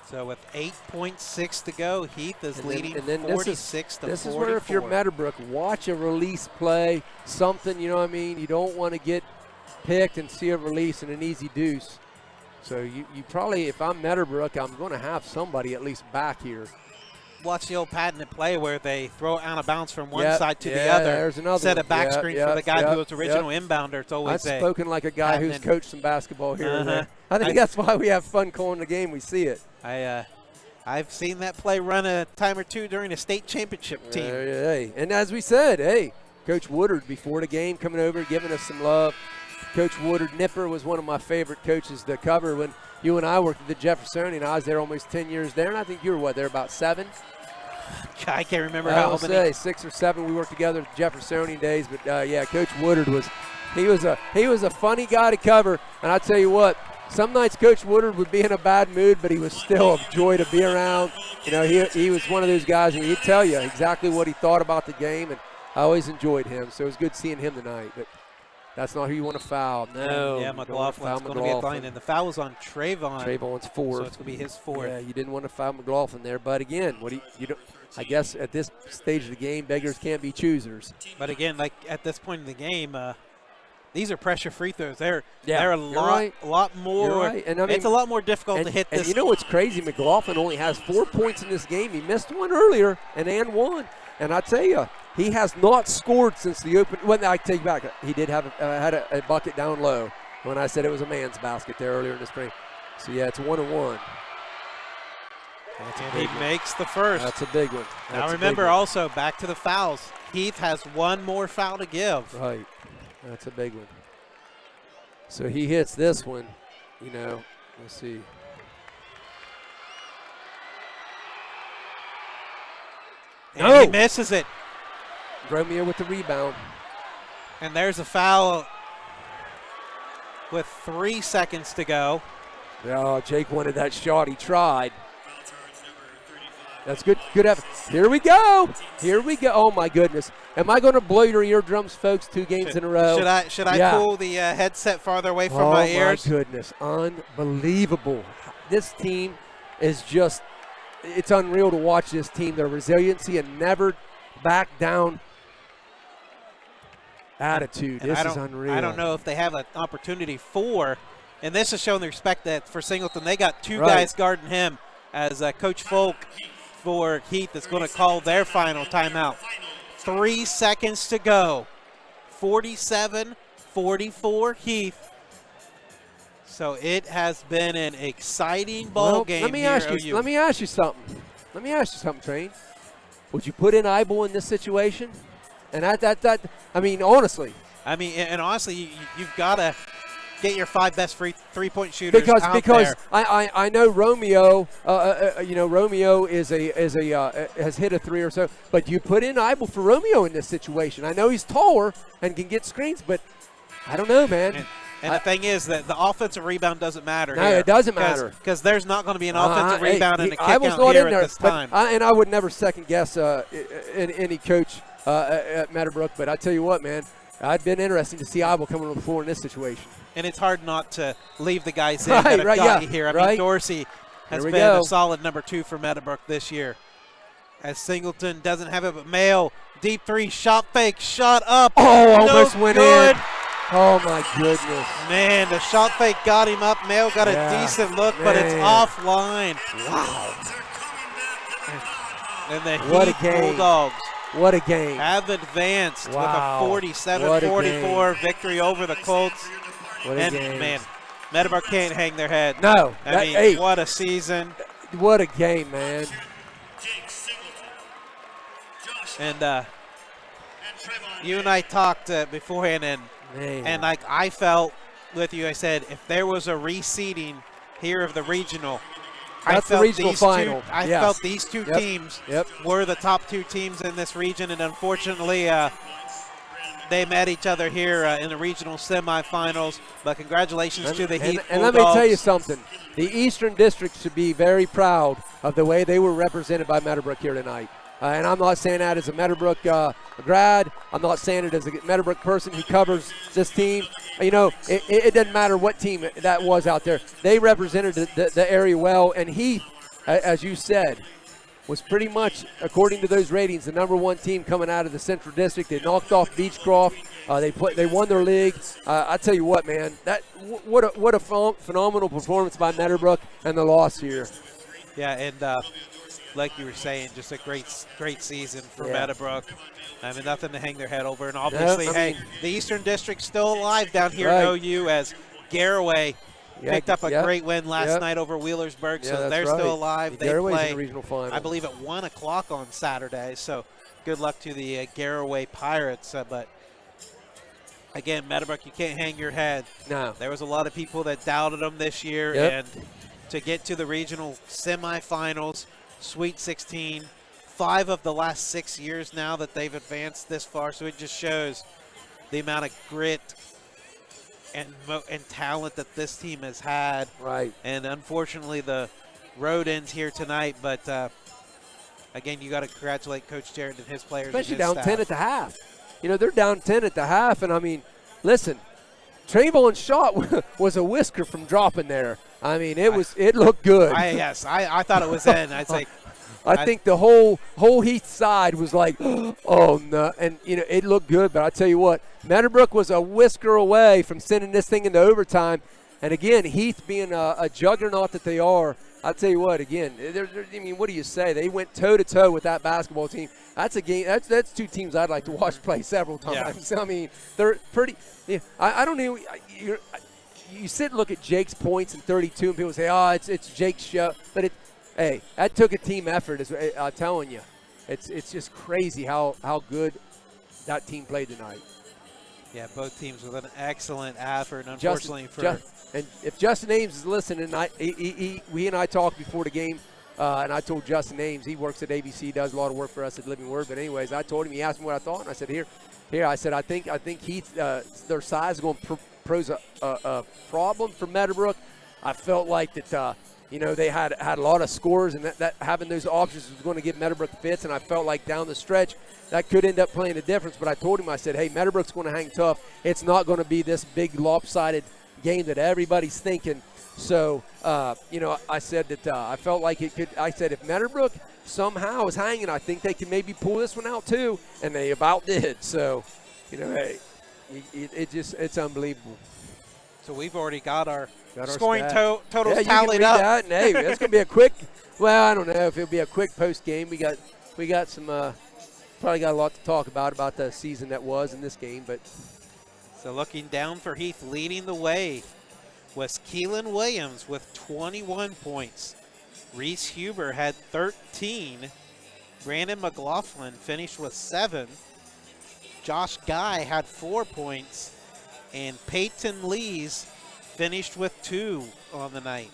So with 8.6 to go, Heath is leading 46 to 44. This is where if you're Meadowbrook, watch a release play, something, you know what I mean? You don't want to get picked and see a release and an easy deuce. So you probably, if I'm Meadowbrook, I'm going to have somebody at least back here. Watch the old patented play where they throw it out of bounds from one side to the yeah, other. There's another Set a one. back screen for the guy who was original Yep. inbounder. It's always I've spoken like a guy who's coached some basketball here and there. I think that's why we have fun calling the game. We see it. I've seen that play run a time or two during a state championship team. Hey. And as we said, hey, Coach Woodard before the game coming over, giving us some love. Coach Woodard Nipper was one of my favorite coaches to cover when you and I worked at the Jeffersonian. I was there almost 10 years there, and I think you were, there about 7? I can't remember I how will many. say 6 or 7. We worked together at the Jeffersonian days, but yeah, Coach Woodard was he was a funny guy to cover, and I tell you what, some nights Coach Woodard would be in a bad mood, but he was still a joy to be around. You know, he was one of those guys, and he'd tell you exactly what he thought about the game, and I always enjoyed him. So it was good seeing him tonight. But that's not who you want to foul. No. Yeah, McLaughlin's going to be at the line, and the foul was on Trayvon. Trayvon's 4th. So it's going to be his 4th. Yeah, you didn't want to foul McLaughlin there, but again, you don't. I guess at this stage of the game, beggars can't be choosers. But again, like at this point in the game, these are pressure free throws. They're a lot more. You're right. And I mean, it's a lot more difficult to hit this. And you know what's crazy? McLaughlin only has 4 points in this game. He missed one earlier and one. And I tell you, he has not scored since the open. Well, I take back. He did have had a bucket down low when I said it was a man's basket there earlier in the spring. So yeah, it's 1-1. And he makes the first. That's a big one. Now remember also, back to the fouls. Heath has one more foul to give. Right. That's a big one. So he hits this one, you know. Let's see. And he misses it. Romeo with the rebound. And there's a foul with 3 seconds to go. Oh, Jake wanted that shot. He tried. That's good. Good effort. Here we go. Oh, my goodness. Am I going to blow your eardrums, folks, 2 games in a row? Should I pull the headset farther away from my ears? Oh, my goodness. Unbelievable. This team is just – it's unreal to watch this team. Their resiliency and never back down. attitude. And This is unreal. I don't know if they have an opportunity for, and this is showing the respect that for Singleton, they got two Right. guys guarding him as Coach Folk for Heath is going to call their final timeout. 3 seconds to go. 47-44 Heath. So it has been an exciting ball game let me here ask at you. OU. Let me ask you something. Train. Would you put in Eibel in this situation? And that. I mean, honestly. I mean, and honestly, you've got to get your 5 best three-point shooters out because there. I know Romeo. Romeo has hit a 3 or so. But you put in Eibel for Romeo in this situation. I know he's taller and can get screens, but I don't know, man. And the thing is that the offensive rebound doesn't matter. No, here it doesn't matter. Because there's not going to be an offensive rebound and a kick Eibel's out not here in there, at this time. and I would never second guess any coach at Meadowbrook. But I tell you what, man, I'd been interesting to see Eibel coming on the floor in this situation. And it's hard not to leave the guys in that have got you here. I mean, Dorsey has been a solid number 2 for Meadowbrook this year. As Singleton doesn't have it, but Mayo, deep 3, shot fake, shot up. Oh, almost went good. in. Oh, my goodness. Man, the shot fake got him up. Mayo got a decent look, but it's offline. Wow. And the What a Heath game. Bulldogs What a game. have advanced Wow. with a What a 47-44 victory over the Colts. What a And, game. man, Meadowbrook can't hang their head. No. I mean, hey, what a season. what a game, man. Jake Singleton, Josh And you and I talked beforehand, and Man. like I felt with you, I said if there was a reseeding here of the regional, That's the regional final. I Yes. felt these two Yep. teams Yep. were the top 2 teams in this region, and unfortunately they met each other here in the regional semifinals. But congratulations to the Heath And let me tell you Bulldogs. something. The Eastern District should be very proud of the way they were represented by Meadowbrook here tonight. And I'm not saying that as a Meadowbrook grad. I'm not saying it as a Meadowbrook person who covers this team. You know, it doesn't matter what team that was out there. They represented the area well. And Heath, as you said, was pretty much, according to those ratings, the number 1 team coming out of the Central District. They knocked off Beechcroft. They won their league. I tell you what, man, what a phenomenal performance by Meadowbrook and the loss here. Yeah, and like you were saying, just a great season for Meadowbrook. I mean, nothing to hang their head over. And obviously, the Eastern District's still alive down here at OU as Garraway picked up a great win last night over Wheelersburg. So they're still alive. They play, in the regional final. I believe, at 1 o'clock on Saturday. So good luck to the Garraway Pirates. But again, Meadowbrook, you can't hang your head. No. There was a lot of people that doubted them this year. Yep. And to get to the regional semifinals, Sweet 16, 5 of the last 6 years now that they've advanced this far. So it just shows the amount of grit and talent that this team has had. Right. And unfortunately, the road ends here tonight. But again, you got to congratulate Coach Jarrett and his players. Especially and his down staff. 10 at the half. You know, they're down 10 at the half. And, I mean, listen, Trayvon's shot was a whisker from dropping there. I mean, it looked good. I thought it was in. I'd say. I think the whole Heath side was like, oh, no. And, you know, it looked good. But I tell you what, Meadowbrook was a whisker away from sending this thing into overtime. And, again, Heath being a juggernaut that they are, I tell you what, again, I mean, what do you say? They went toe-to-toe with that basketball team. That's a game. That's 2 teams I'd like to watch play several times. Yeah. I mean, they're pretty yeah, I don't know. You sit and look at Jake's points in 32, and people say, oh, it's Jake's show. But hey, that took a team effort. I'm telling you, it's just crazy how good that team played tonight. Yeah, both teams with an excellent effort. And unfortunately and if Justin Ames is listening, we and I talked before the game, and I told Justin Ames, he works at ABC, does a lot of work for us at Living Word. But anyways, I told him, he asked me what I thought, and I said, here, I said, I think Heath, their size is going to pose a problem for Meadowbrook. I felt like that, they had a lot of scores, and that having those options was going to give Meadowbrook fits, and I felt like down the stretch that could end up playing a difference. But I told him, I said, hey, Meadowbrook's going to hang tough. It's not going to be this big lopsided game that everybody's thinking. So, I said that I felt like it could. I said if Meadowbrook somehow is hanging, I think they can maybe pull this one out too, and they about did. So, hey. It's unbelievable. So we've already got our Got our scoring stat. totals Yeah, you can tallied read up. that, and hey, that's gonna be a quick. Well, I don't know if it'll be a quick post game. We got some probably got a lot to talk about the season that was in this game, but So looking down for Heath, leading the way was Keelan Williams with 21 points. Reese Huber had 13. Brandon McLaughlin finished with 7. Josh Guy had 4 points. And Peyton Lees finished with 2 on the night.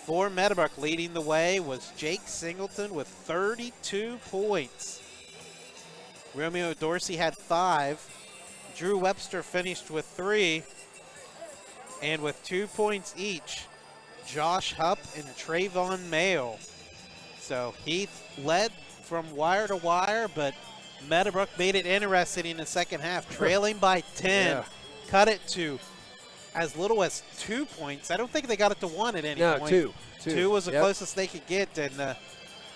For Meadowbrook, leading the way was Jake Singleton with 32 points. Romeo Dorsey had 5. Drew Webster finished with 3. And with 2 points each, Josh Hupp and Trayvon Mayo. So Heath led from wire to wire, but Meadowbrook made it interesting in the second half, trailing by 10. Yeah. Cut it to as little as 2 points. I don't think they got it to 1 at any point. Two. 2 was the closest they could get, and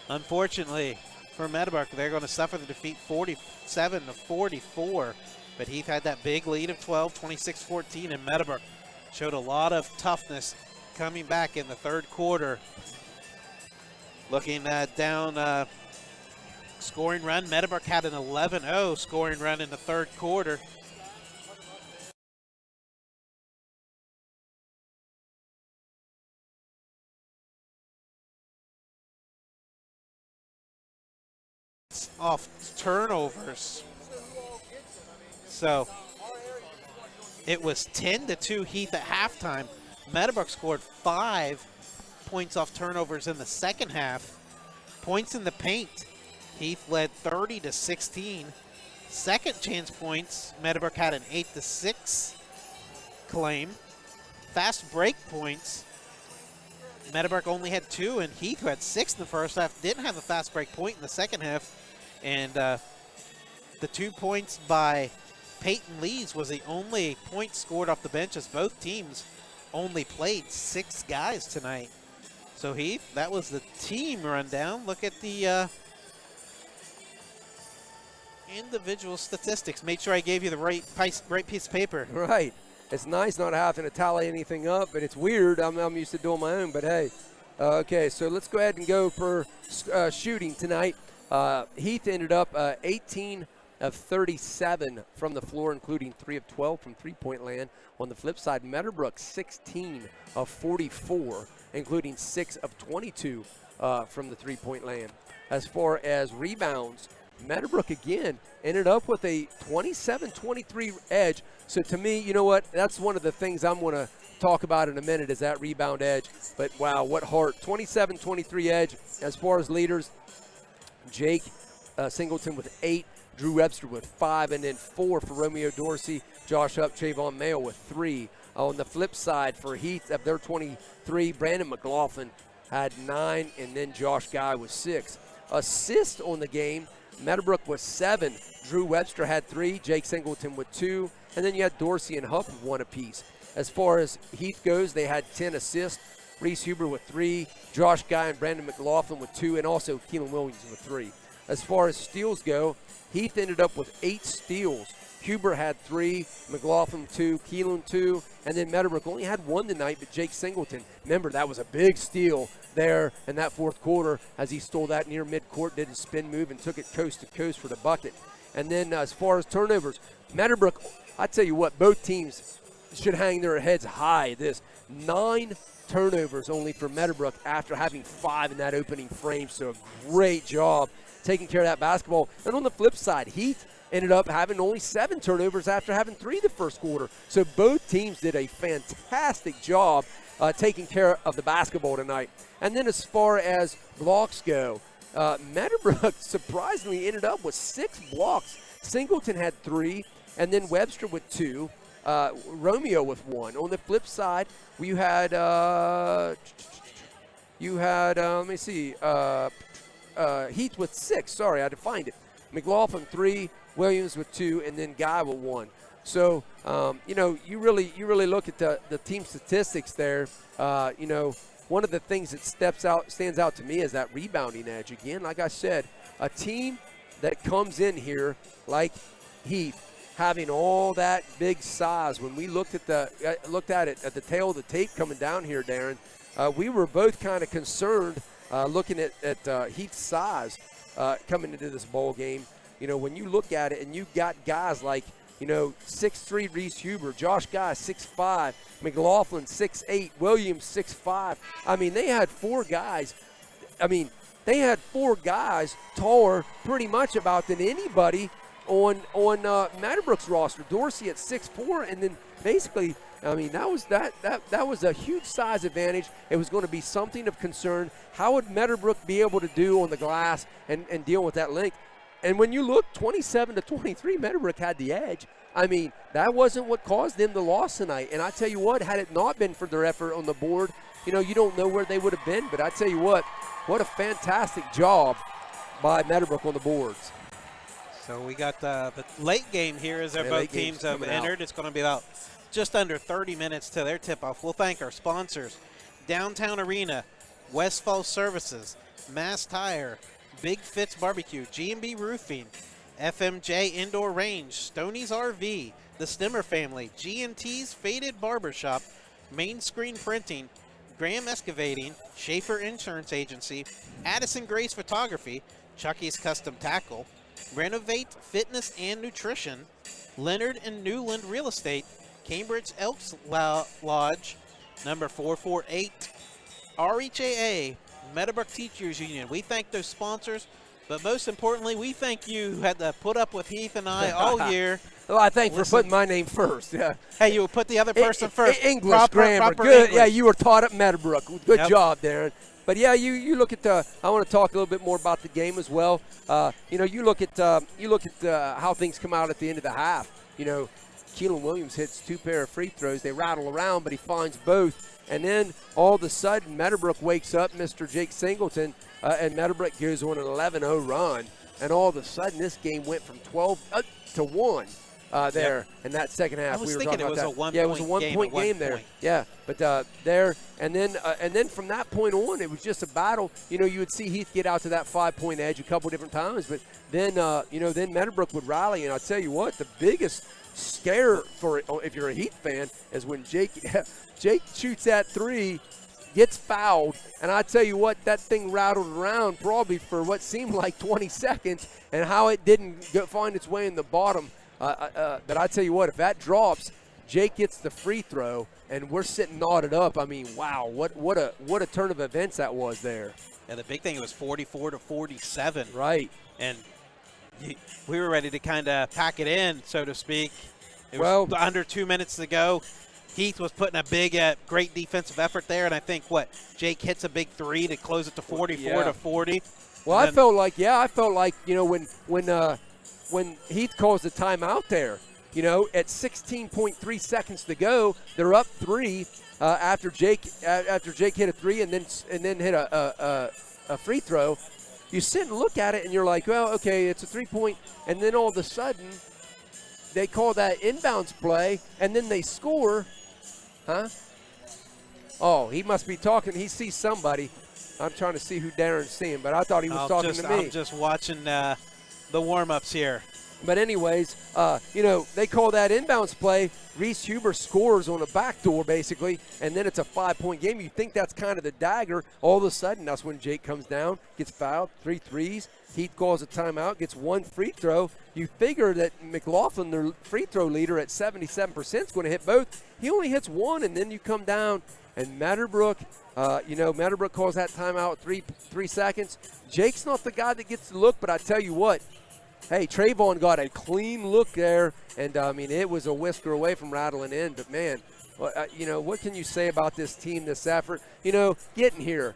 unfortunately for Meadowbrook, they're going to suffer the defeat 47-44. But Heath had that big lead of 12, 26-14, and Meadowbrook showed a lot of toughness coming back in the third quarter. Looking down scoring run, Meadowbrook had an 11-0 scoring run in the third quarter. Off turnovers. So it was 10-2 Heath at halftime. Meadowbrook scored 5 points off turnovers in the second half. Points in the paint, Heath led 30-16. Second chance points, Meadowbrook had an 8-6 claim. Fast break points, Meadowbrook only had 2, and Heath, who had 6 in the first half, didn't have a fast break point in the second half. And the 2 points by Peyton Lees was the only point scored off the bench, as both teams only played 6 guys tonight. So Heath, that was the team rundown. Look at the individual statistics. Made sure I gave you the right piece of paper. right. It's nice not having to tally anything up, but it's weird. I'm used to doing my own, but hey. Okay, so let's go ahead and go for shooting tonight. Heath ended up 18 of 37 from the floor, including 3 of 12 from three-point land. On the flip side, Meadowbrook 16 of 44, including 6 of 22 from the three-point land. As far as rebounds, Meadowbrook again ended up with a 27-23 edge. So to me, you know what? That's one of the things I'm going to talk about in a minute, is that rebound edge. But wow, what heart. 27-23 edge. As far as leaders, Jake Singleton with 8, Drew Webster with 5, and then 4 for Romeo Dorsey, Josh Hupp, Trayvon Mayo with 3. On the flip side for Heath, of their 23, Brandon McLaughlin had 9, and then Josh Guy with 6. Assists on the game, Meadowbrook was 7, Drew Webster had 3, Jake Singleton with 2, and then you had Dorsey and Hupp with 1 apiece. As far as Heath goes, they had 10 assists, Reese Huber with 3, Josh Guy and Brandon McLaughlin with 2, and also Keelan Williams with 3. As far as steals go, Heath ended up with 8 steals. Huber had 3, McLaughlin 2, Keelan 2, and then Meadowbrook only had 1 tonight, but Jake Singleton, remember, that was a big steal there in that fourth quarter as he stole that near midcourt, did a spin move, and took it coast to coast for the bucket. And then as far as turnovers, Meadowbrook, I tell you what, both teams should hang their heads high. 9 turnovers only for Meadowbrook after having 5 in that opening frame, so a great job taking care of that basketball. And on the flip side, Heath ended up having only 7 turnovers after having 3 the first quarter. So both teams did a fantastic job taking care of the basketball tonight. And then as far as blocks go, Meadowbrook surprisingly ended up with 6 blocks. Singleton had 3, and then Webster with 2, Romeo with 1. On the flip side, you had let me see, Heath with 6. Sorry, I had to find it. McLaughlin 3, Williams with 2, and then Guy with 1. So, you really look at the team statistics there. One of the things that stands out to me is that rebounding edge. Again, like I said, a team that comes in here like Heath having all that big size. When we looked at it at the tail of the tape coming down here, Darren, we were both kind of concerned looking at Heath's size coming into this ball game. You know, when you look at it and you got guys like, you know, 6'3" Reese Huber, Josh Guy 6'5", McLaughlin 6'8", Williams 6'5". I mean, they had four guys. I mean, they had four guys taller pretty much about than anybody on Meadowbrook's roster. Dorsey at 6'4", and then basically, I mean, that was a huge size advantage. It was going to be something of concern. How would Meadowbrook be able to do on the glass and deal with that length? And when you look 27-23, Meadowbrook had the edge. I mean, that wasn't what caused them the loss tonight. And I tell you what, had it not been for their effort on the board, you know, you don't know where they would have been. But I tell you what a fantastic job by Meadowbrook on the boards. So we got the late game here as both teams have entered. It's going to be about just under 30 minutes to their tip-off. We'll thank our sponsors: Downtown Arena, Westfall Services, Mass Tire, Big Fitz Barbecue, G&B Roofing, FMJ Indoor Range, Stoney's RV, the Stimmer Family, G&T's Faded Barbershop, Main Screen Printing, Graham Excavating, Schaefer Insurance Agency, Addison Grace Photography, Chucky's Custom Tackle, Renovate Fitness and Nutrition, Leonard and Newland Real Estate, Cambridge Elks Lodge, number 448, OHSAA, Meadowbrook Teachers Union. We thank those sponsors, but most importantly, we thank you who had to put up with Heath and I all year. Well, I thank for putting my name first. Yeah. Hey, you would put the other person first. English grammar, good. English. Yeah, you were taught at Meadowbrook. Good job, Darren. But yeah, you look at I want to talk a little bit more about the game as well. You know, you look at how things come out at the end of the half. You know, Keelan Williams hits 2 pair of free throws. They rattle around, but he finds both. And then all of a sudden, Meadowbrook wakes up, Mr. Jake Singleton, and Meadowbrook goes on an 11-0 run. And all of a sudden, this game went from 12 to 1 there in that second half. I was thinking it was a one-point game. Yeah, it was a one-point game there. Yeah, but there, and then from that point on, it was just a battle. You know, you would see Heath get out to that 5-point edge a couple different times, but then, then Meadowbrook would rally. And I'll tell you what, the biggest scare for if you're a Heath fan is when Jake shoots that 3, gets fouled, and I tell you what, that thing rattled around probably for what seemed like 20 seconds, and how it didn't find its way in the bottom. But I tell you what, if that drops, Jake gets the free throw, and we're sitting knotted up. I mean, wow, what a turn of events that was there. Yeah, the big thing, it was 44-47. Right. And we were ready to kind of pack it in, so to speak. It was under 2 minutes to go. Heath was putting a big, great defensive effort there, and I think Jake hits a big 3 to close it to 44-40. Well, I felt like, you know, when Heath calls the timeout there, you know, at 16.3 seconds to go, they're up 3 after Jake hit a 3 and then hit a free throw. You sit and look at it, and you're like, well, okay, it's a 3-point, and then all of a sudden they call that inbounds play, and then they score. Huh? Oh, he must be talking. He sees somebody. I'm trying to see who Darren's seeing, but I thought he was talking to me. I'm just watching the warm-ups here. But anyways, you know, they call that inbounds play. Reese Huber scores on a backdoor, basically, and then it's a 5-point game. You think that's kind of the dagger. All of a sudden, that's when Jake comes down, gets fouled, 3 threes. Heath calls a timeout, gets 1 free throw. You figure that McLaughlin, their free throw leader at 77%, is going to hit both. He only hits 1, and then you come down, and Meadowbrook, Meadowbrook calls that timeout 3 seconds. Jake's not the guy that gets the look, but I tell you what, hey, Trayvon got a clean look there, and, I mean, it was a whisker away from rattling in. But, man, you know, what can you say about this team, this effort? You know, getting here,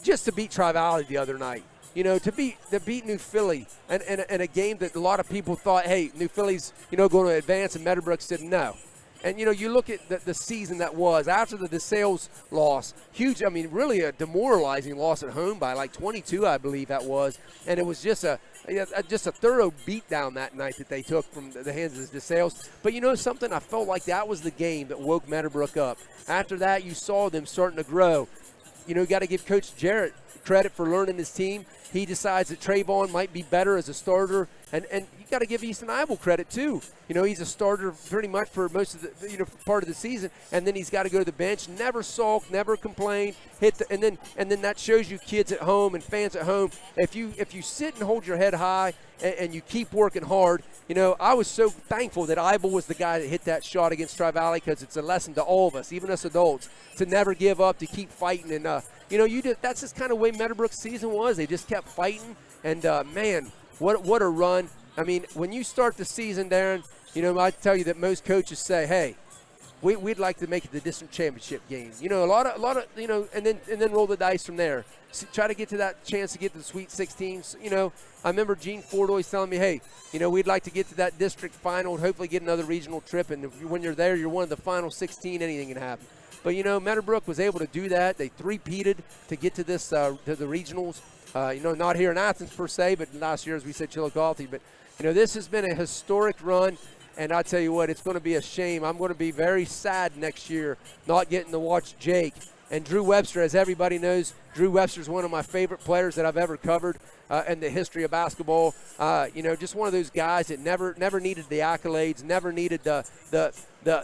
just to beat Tri-Valley the other night. You know, to beat New Philly and a game that a lot of people thought, hey, New Philly's, you know, going to advance, and Meadowbrook said no. And, you know, you look at the season that was after the DeSales loss, huge, I mean, really a demoralizing loss at home by like 22, I believe that was. And it was just a thorough beatdown that night that they took from the hands of the DeSales. But you know something? I felt like that was the game that woke Meadowbrook up. After that, you saw them starting to grow. got to give Coach Jarrett credit for learning his team. He decides that Trayvon might be better as a starter, and you got to give Easton Eibel credit too. He's a starter pretty much for most of the part of the season, and then he's got to go to the bench. Never sulk, never complain. And then that shows you kids at home and fans at home. If you sit and hold your head high and you keep working hard, I was so thankful that Eibel was the guy that hit that shot against Tri-Valley, because it's a lesson to all of us, even us adults, to never give up, to keep fighting. And that's just kind of the way Meadowbrook's season was. They just kept fighting, and man, what a run! I mean, when you start the season, Darren, I tell you that most coaches say, hey, we'd like to make it the district championship game. A lot of and then roll the dice from there. Try to get to that chance to get to the Sweet 16s. I remember Gene Ford always telling me, hey, we'd like to get to that district final and hopefully get another regional trip. And when you're there, you're one of the final 16, anything can happen. But, Meadowbrook was able to do that. They three-peated to get to this to the regionals. Not here in Athens per se, but last year, as we said, Chillicothe. But, this has been a historic run. And I tell you what, it's going to be a shame. I'm going to be very sad next year not getting to watch Jake. And Drew Webster, as everybody knows, Drew Webster is one of my favorite players that I've ever covered in the history of basketball. Just one of those guys that never needed the accolades, never needed the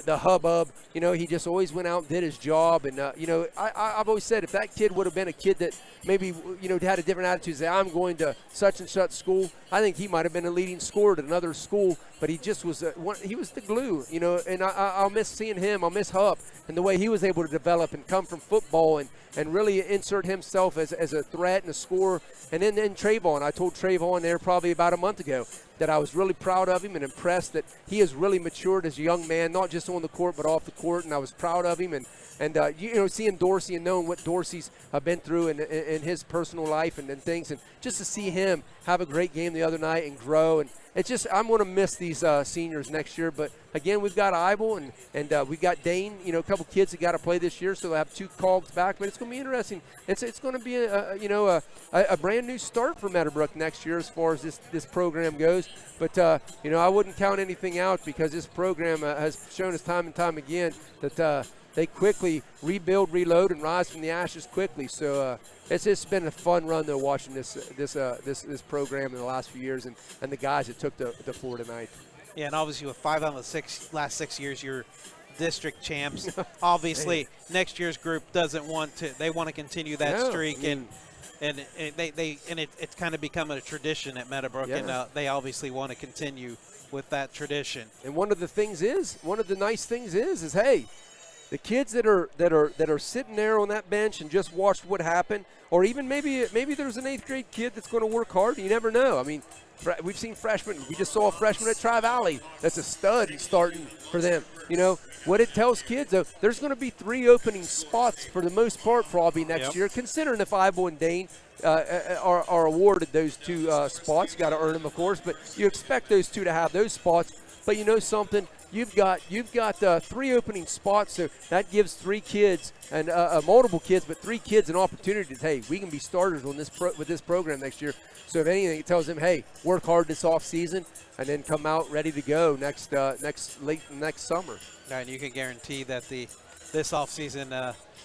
hubbub. He just always went out and did his job. And, I've always said if that kid would have been a kid that maybe, had a different attitude, say, I'm going to such and such school, I think he might have been a leading scorer at another school. But he just was he was the glue, and I'll miss seeing him. I'll miss Hupp and the way he was able to develop and come from football and really insert himself as a threat and a scorer. And then Trayvon, I told Trayvon there probably about a month ago that I was really proud of him and impressed that he has really matured as a young man, not just on the court but off the court, and I was proud of him. And seeing Dorsey and knowing what Dorsey's been through in his personal life and things, and just to see him have a great game the other night and grow. And it's just, I'm going to miss these seniors next year. But again, we've got Eibel and we've got Dane, a couple kids that got to play this year, so they'll have two calls back. But it's going to be interesting. It's going to be a brand new start for Meadowbrook next year as far as this program goes. But I wouldn't count anything out, because this program has shown us time and time again that they quickly rebuild, reload, and rise from the ashes quickly. So it's just been a fun run though, watching this program in the last few years, and the guys that took the floor tonight. Yeah, and obviously with 5 out of the last 6 years, you're district champs. Obviously, next year's group doesn't want to. They want to continue that streak, and it's kind of become a tradition at Meadowbrook, and they obviously want to continue with that tradition. And one of the nice things is hey, the kids that are sitting there on that bench and just watched what happened, or even maybe there's an 8th grade kid that's going to work hard. You never know. I mean, we've seen freshmen. We just saw a freshman at Tri-Valley that's a stud starting for them. What it tells kids, though, there's going to be 3 opening spots for the most part probably next year, considering if Eibel and Dane are awarded those 2 spots. You got to earn them, of course, but you expect those 2 to have those spots. But you know something? You've got 3 opening spots, so that gives 3 kids and multiple kids, but 3 kids an opportunity to, hey, we can be starters on with this program next year. So if anything, it tells them, hey, work hard this off season and then come out ready to go next summer. And you can guarantee that this off season,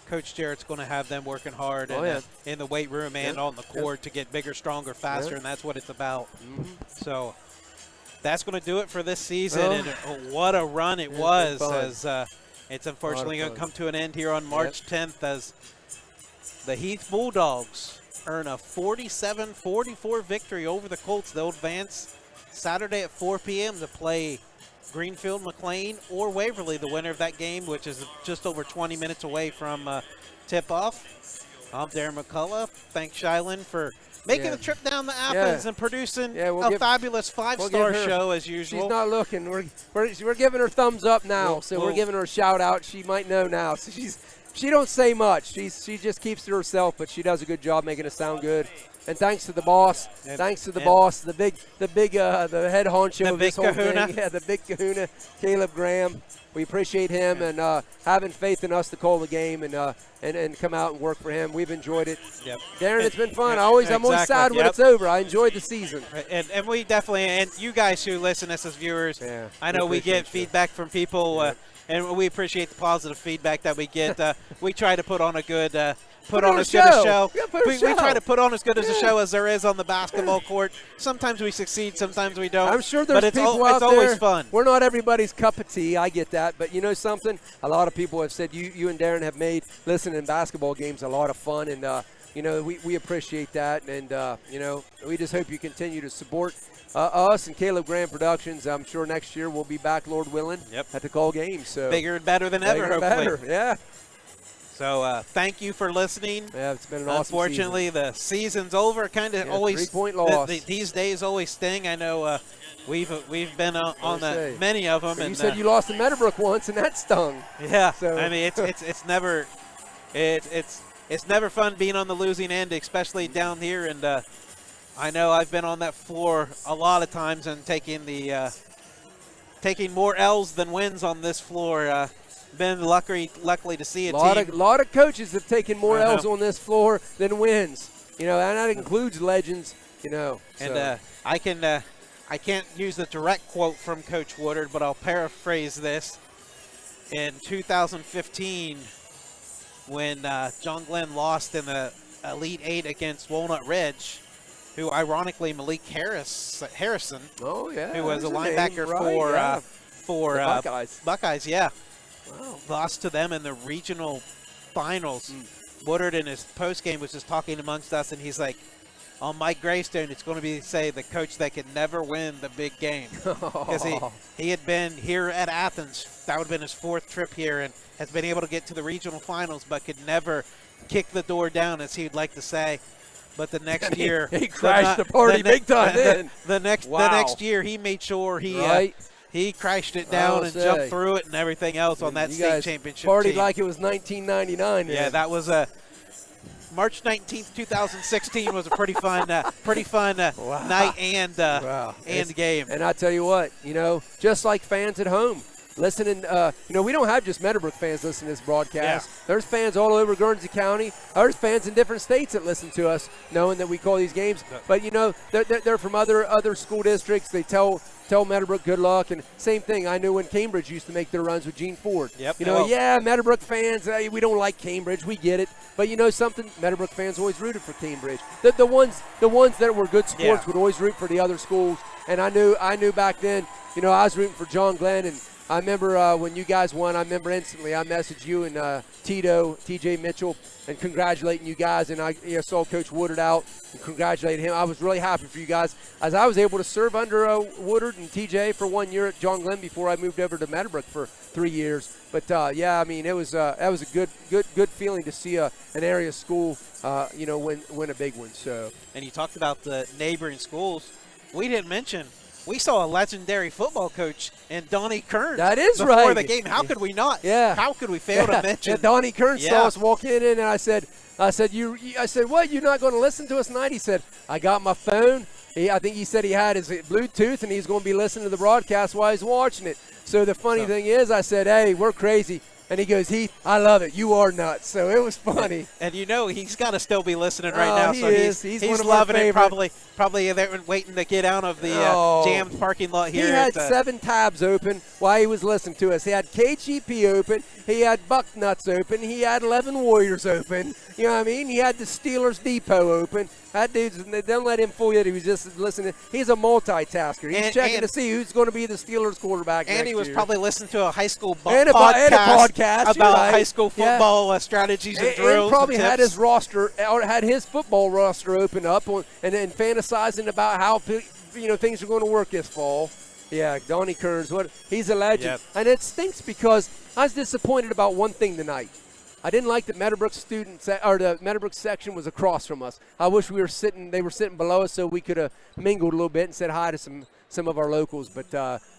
Coach Jarrett's going to have them working hard in the weight room and on the court to get bigger, stronger, faster, and that's what it's about. So that's going to do it for this season, and what a run it was, as it's unfortunately going to come to an end here on March 10th as the Heath Bulldogs earn a 47-44 victory over the Colts. They'll advance Saturday at 4 p.m. to play Greenfield, McLean, or Waverly, the winner of that game, which is just over 20 minutes away from tip-off. I'm Darren McCullough. Thanks, Shylin, for making the trip down to Athens and producing a fabulous 5-star show as usual. She's not looking. We're giving her thumbs up now, we're giving her a shout out. She might know now. So she don't say much. She just keeps to herself, but she does a good job making it sound good. And thanks to the boss. Thanks to the boss, the head honcho of this whole thing. Yeah, the big kahuna, Caleb Graham. We appreciate him and having faith in us to call the game and come out and work for him. We've enjoyed it. Darren, it's been fun. I'm always sad when it's over. I enjoyed the season. And we definitely, and you guys who listen as viewers, I know we get feedback from people. and we appreciate the positive feedback that we get. We try to put on a good put on on a as good a show. show. Yeah, put a We show. try to put on as good as a show as there is on the basketball court. Sometimes we succeed, sometimes we don't. I'm sure there's but it's people out it's there. always fun. We're not everybody's cup of tea. I get that. But you know something? A lot of people have said you and Darren have made listening to basketball games a lot of fun. And, you know, we appreciate that. And, you know, we just hope you continue to support us and Caleb Graham Productions. I'm sure next year we'll be back, Lord willing, at the call games. So Bigger and better than ever, bigger and hopefully. better. Yeah. So thank you for listening. Yeah, it's been an awesome Unfortunately, the season's over. Kind of always 3-point loss. These days always sting. I know we've been on many of them. But and you said you lost to Meadowbrook once, and that stung. Yeah. So. I mean, it's never fun being on the losing end, especially down here. And I know I've been on that floor a lot of times and taking more L's than wins on this floor. Been lucky to see a team. lot of coaches have taken more L's on this floor than wins. You know, and that includes legends. You know, and I can't use the direct quote from Coach Woodard, but I'll paraphrase this. In 2015, when John Glenn lost in the Elite Eight against Walnut Ridge, who ironically Malik Harrison, who was a linebacker for Buckeyes. Buckeyes, yeah. Wow. Lost to them in the regional finals. Woodard in his postgame was just talking amongst us, and he's like, on Mike Greystone, it's going to be, say, the coach that could never win the big game. Because he had been here at Athens. That would have been his 4th trip here, and has been able to get to the regional finals, but could never kick the door down, as he'd like to say. But the next year, he crashed the party big time. The next year, he made sure he crashed it down and jumped through it and everything else on that state championship partied team. like it was 1999. Yeah, that was March 19th, 2016 was a pretty fun night and game. And I tell you what, you know, just like fans at home, listening, you know, we don't have just Meadowbrook fans listening to this broadcast. Yeah. There's fans all over Guernsey County. There's fans in different states that listen to us, knowing that we call these games. But, you know, they're from other school districts. They tell Meadowbrook good luck. And same thing, I knew when Cambridge used to make their runs with Gene Ford. Yep. You know, Meadowbrook fans, we don't like Cambridge. We get it. But you know something? Meadowbrook fans always rooted for Cambridge. The ones that were good sports would always root for the other schools. And I knew back then, you know, I was rooting for John Glenn. And I remember when you guys won, I remember instantly I messaged you and TJ Mitchell, and congratulating you guys. And I saw Coach Woodard out and congratulated him. I was really happy for you guys, as I was able to serve under Woodard and TJ for 1 year at John Glenn before I moved over to Meadowbrook for 3 years. But I mean, it was that was a good feeling to see an area school, you know, win a big one. So. And you talked about the neighboring schools. We didn't mention. We saw a legendary football coach in Donnie Kearns. That is before right. the game. How could we not? Yeah. How could we fail to mention? Yeah, Donnie Kearns saw us walk in, and I said, what? You're not going to listen to us tonight? He said, I got my phone. I think he said he had his Bluetooth, and he's going to be listening to the broadcast while he's watching it. So the funny thing is, I said, hey, we're crazy. And he goes, Heath, I love it. You are nuts. So it was funny. And you know he's got to still be listening right now. He so is. He's one of loving our it. favorite. Probably they're waiting to get out of the jammed parking lot here. He had 7 tabs open while he was listening to us. He had KGP open. He had Bucknuts open. He had 11 Warriors open. You know what I mean? He had the Steelers Depot open. That dude's, don't let him fool you. He was just listening. He's a multitasker. He's checking to see who's going to be the Steelers quarterback next year. And he was probably listening to a high school podcast about high school football strategies and drills. And probably and had his roster, or had his football roster open up, and then fantasizing about how things are going to work this fall. Yeah, Donnie Kearns, he's a legend. Yep. And it stinks because I was disappointed about one thing tonight. I didn't like that Meadowbrook the Meadowbrook section was across from us. I wish they were sitting below us so we could have mingled a little bit and said hi to some of our locals. But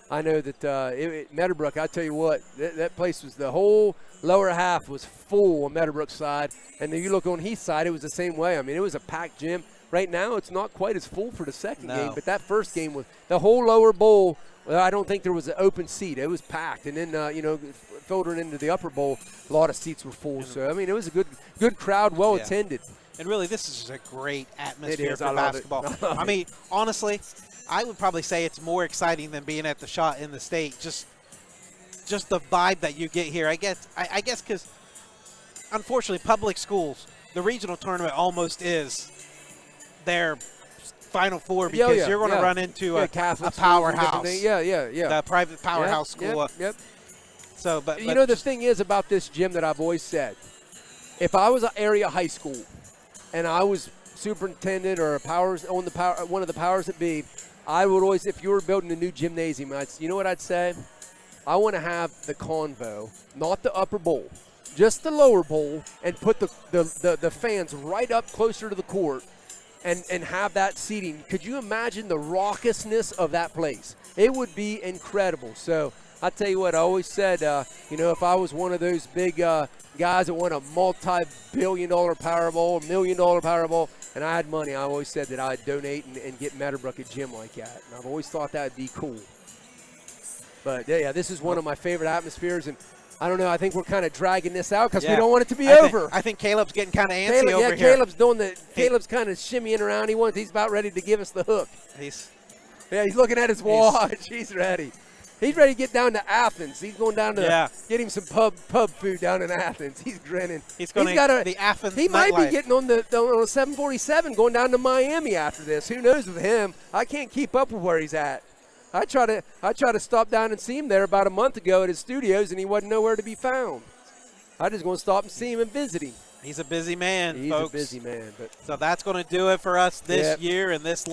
I know that Meadowbrook, I tell you what, that place was, the whole lower half was full on Meadowbrook's side. And then you look on Heath's side, it was the same way. I mean, it was a packed gym. Right now, it's not quite as full for the second game, but that first game was the whole lower bowl. Well, I don't think there was an open seat. It was packed, and then filtering into the upper bowl, a lot of seats were full. So I mean, it was a good crowd, well attended. And really, this is a great atmosphere for I love basketball. it. I mean, honestly, I would probably say it's more exciting than being at the Shot in the State. Just just the vibe that you get here. I guess because unfortunately, public schools, the regional tournament almost is their Final Four because you're going to run into a Catholic powerhouse. Yeah. The private powerhouse school. Yep. So, but you know, the thing is about this gym that I've always said, if I was an area high school and I was superintendent or one of the powers that be, I would always, if you were building a new gymnasium, you know what I'd say? I want to have the convo, not the upper bowl, just the lower bowl, and put the fans right up closer to the court and have that seating. Could you imagine the raucousness of that place? It would be incredible. So I tell you what, I always said, if I was one of those big guys that won a multi-billion-dollar Powerball, $1 million Powerball, and I had money, I always said that I'd donate and get Meadowbrook a gym like that. And I've always thought that would be cool. But, yeah, this is one of my favorite atmospheres. And I don't know, I think we're kind of dragging this out because we don't want it to be over. I think Caleb's getting kind of antsy over here. Caleb's kind of shimmying around. He's about ready to give us the hook. He's looking at his watch. He's ready. He's ready to get down to Athens. He's going down to get him some pub food down in Athens. He's grinning. He's going to the Athens He might nightlife. be getting on the 747 going down to Miami after this. Who knows with him? I can't keep up with where he's at. I try to stop down and see him there about a month ago at his studios, and he wasn't nowhere to be found. I just going to stop and see him and visit him. He's a busy man, He's folks. a busy man. So that's going to do it for us this year and this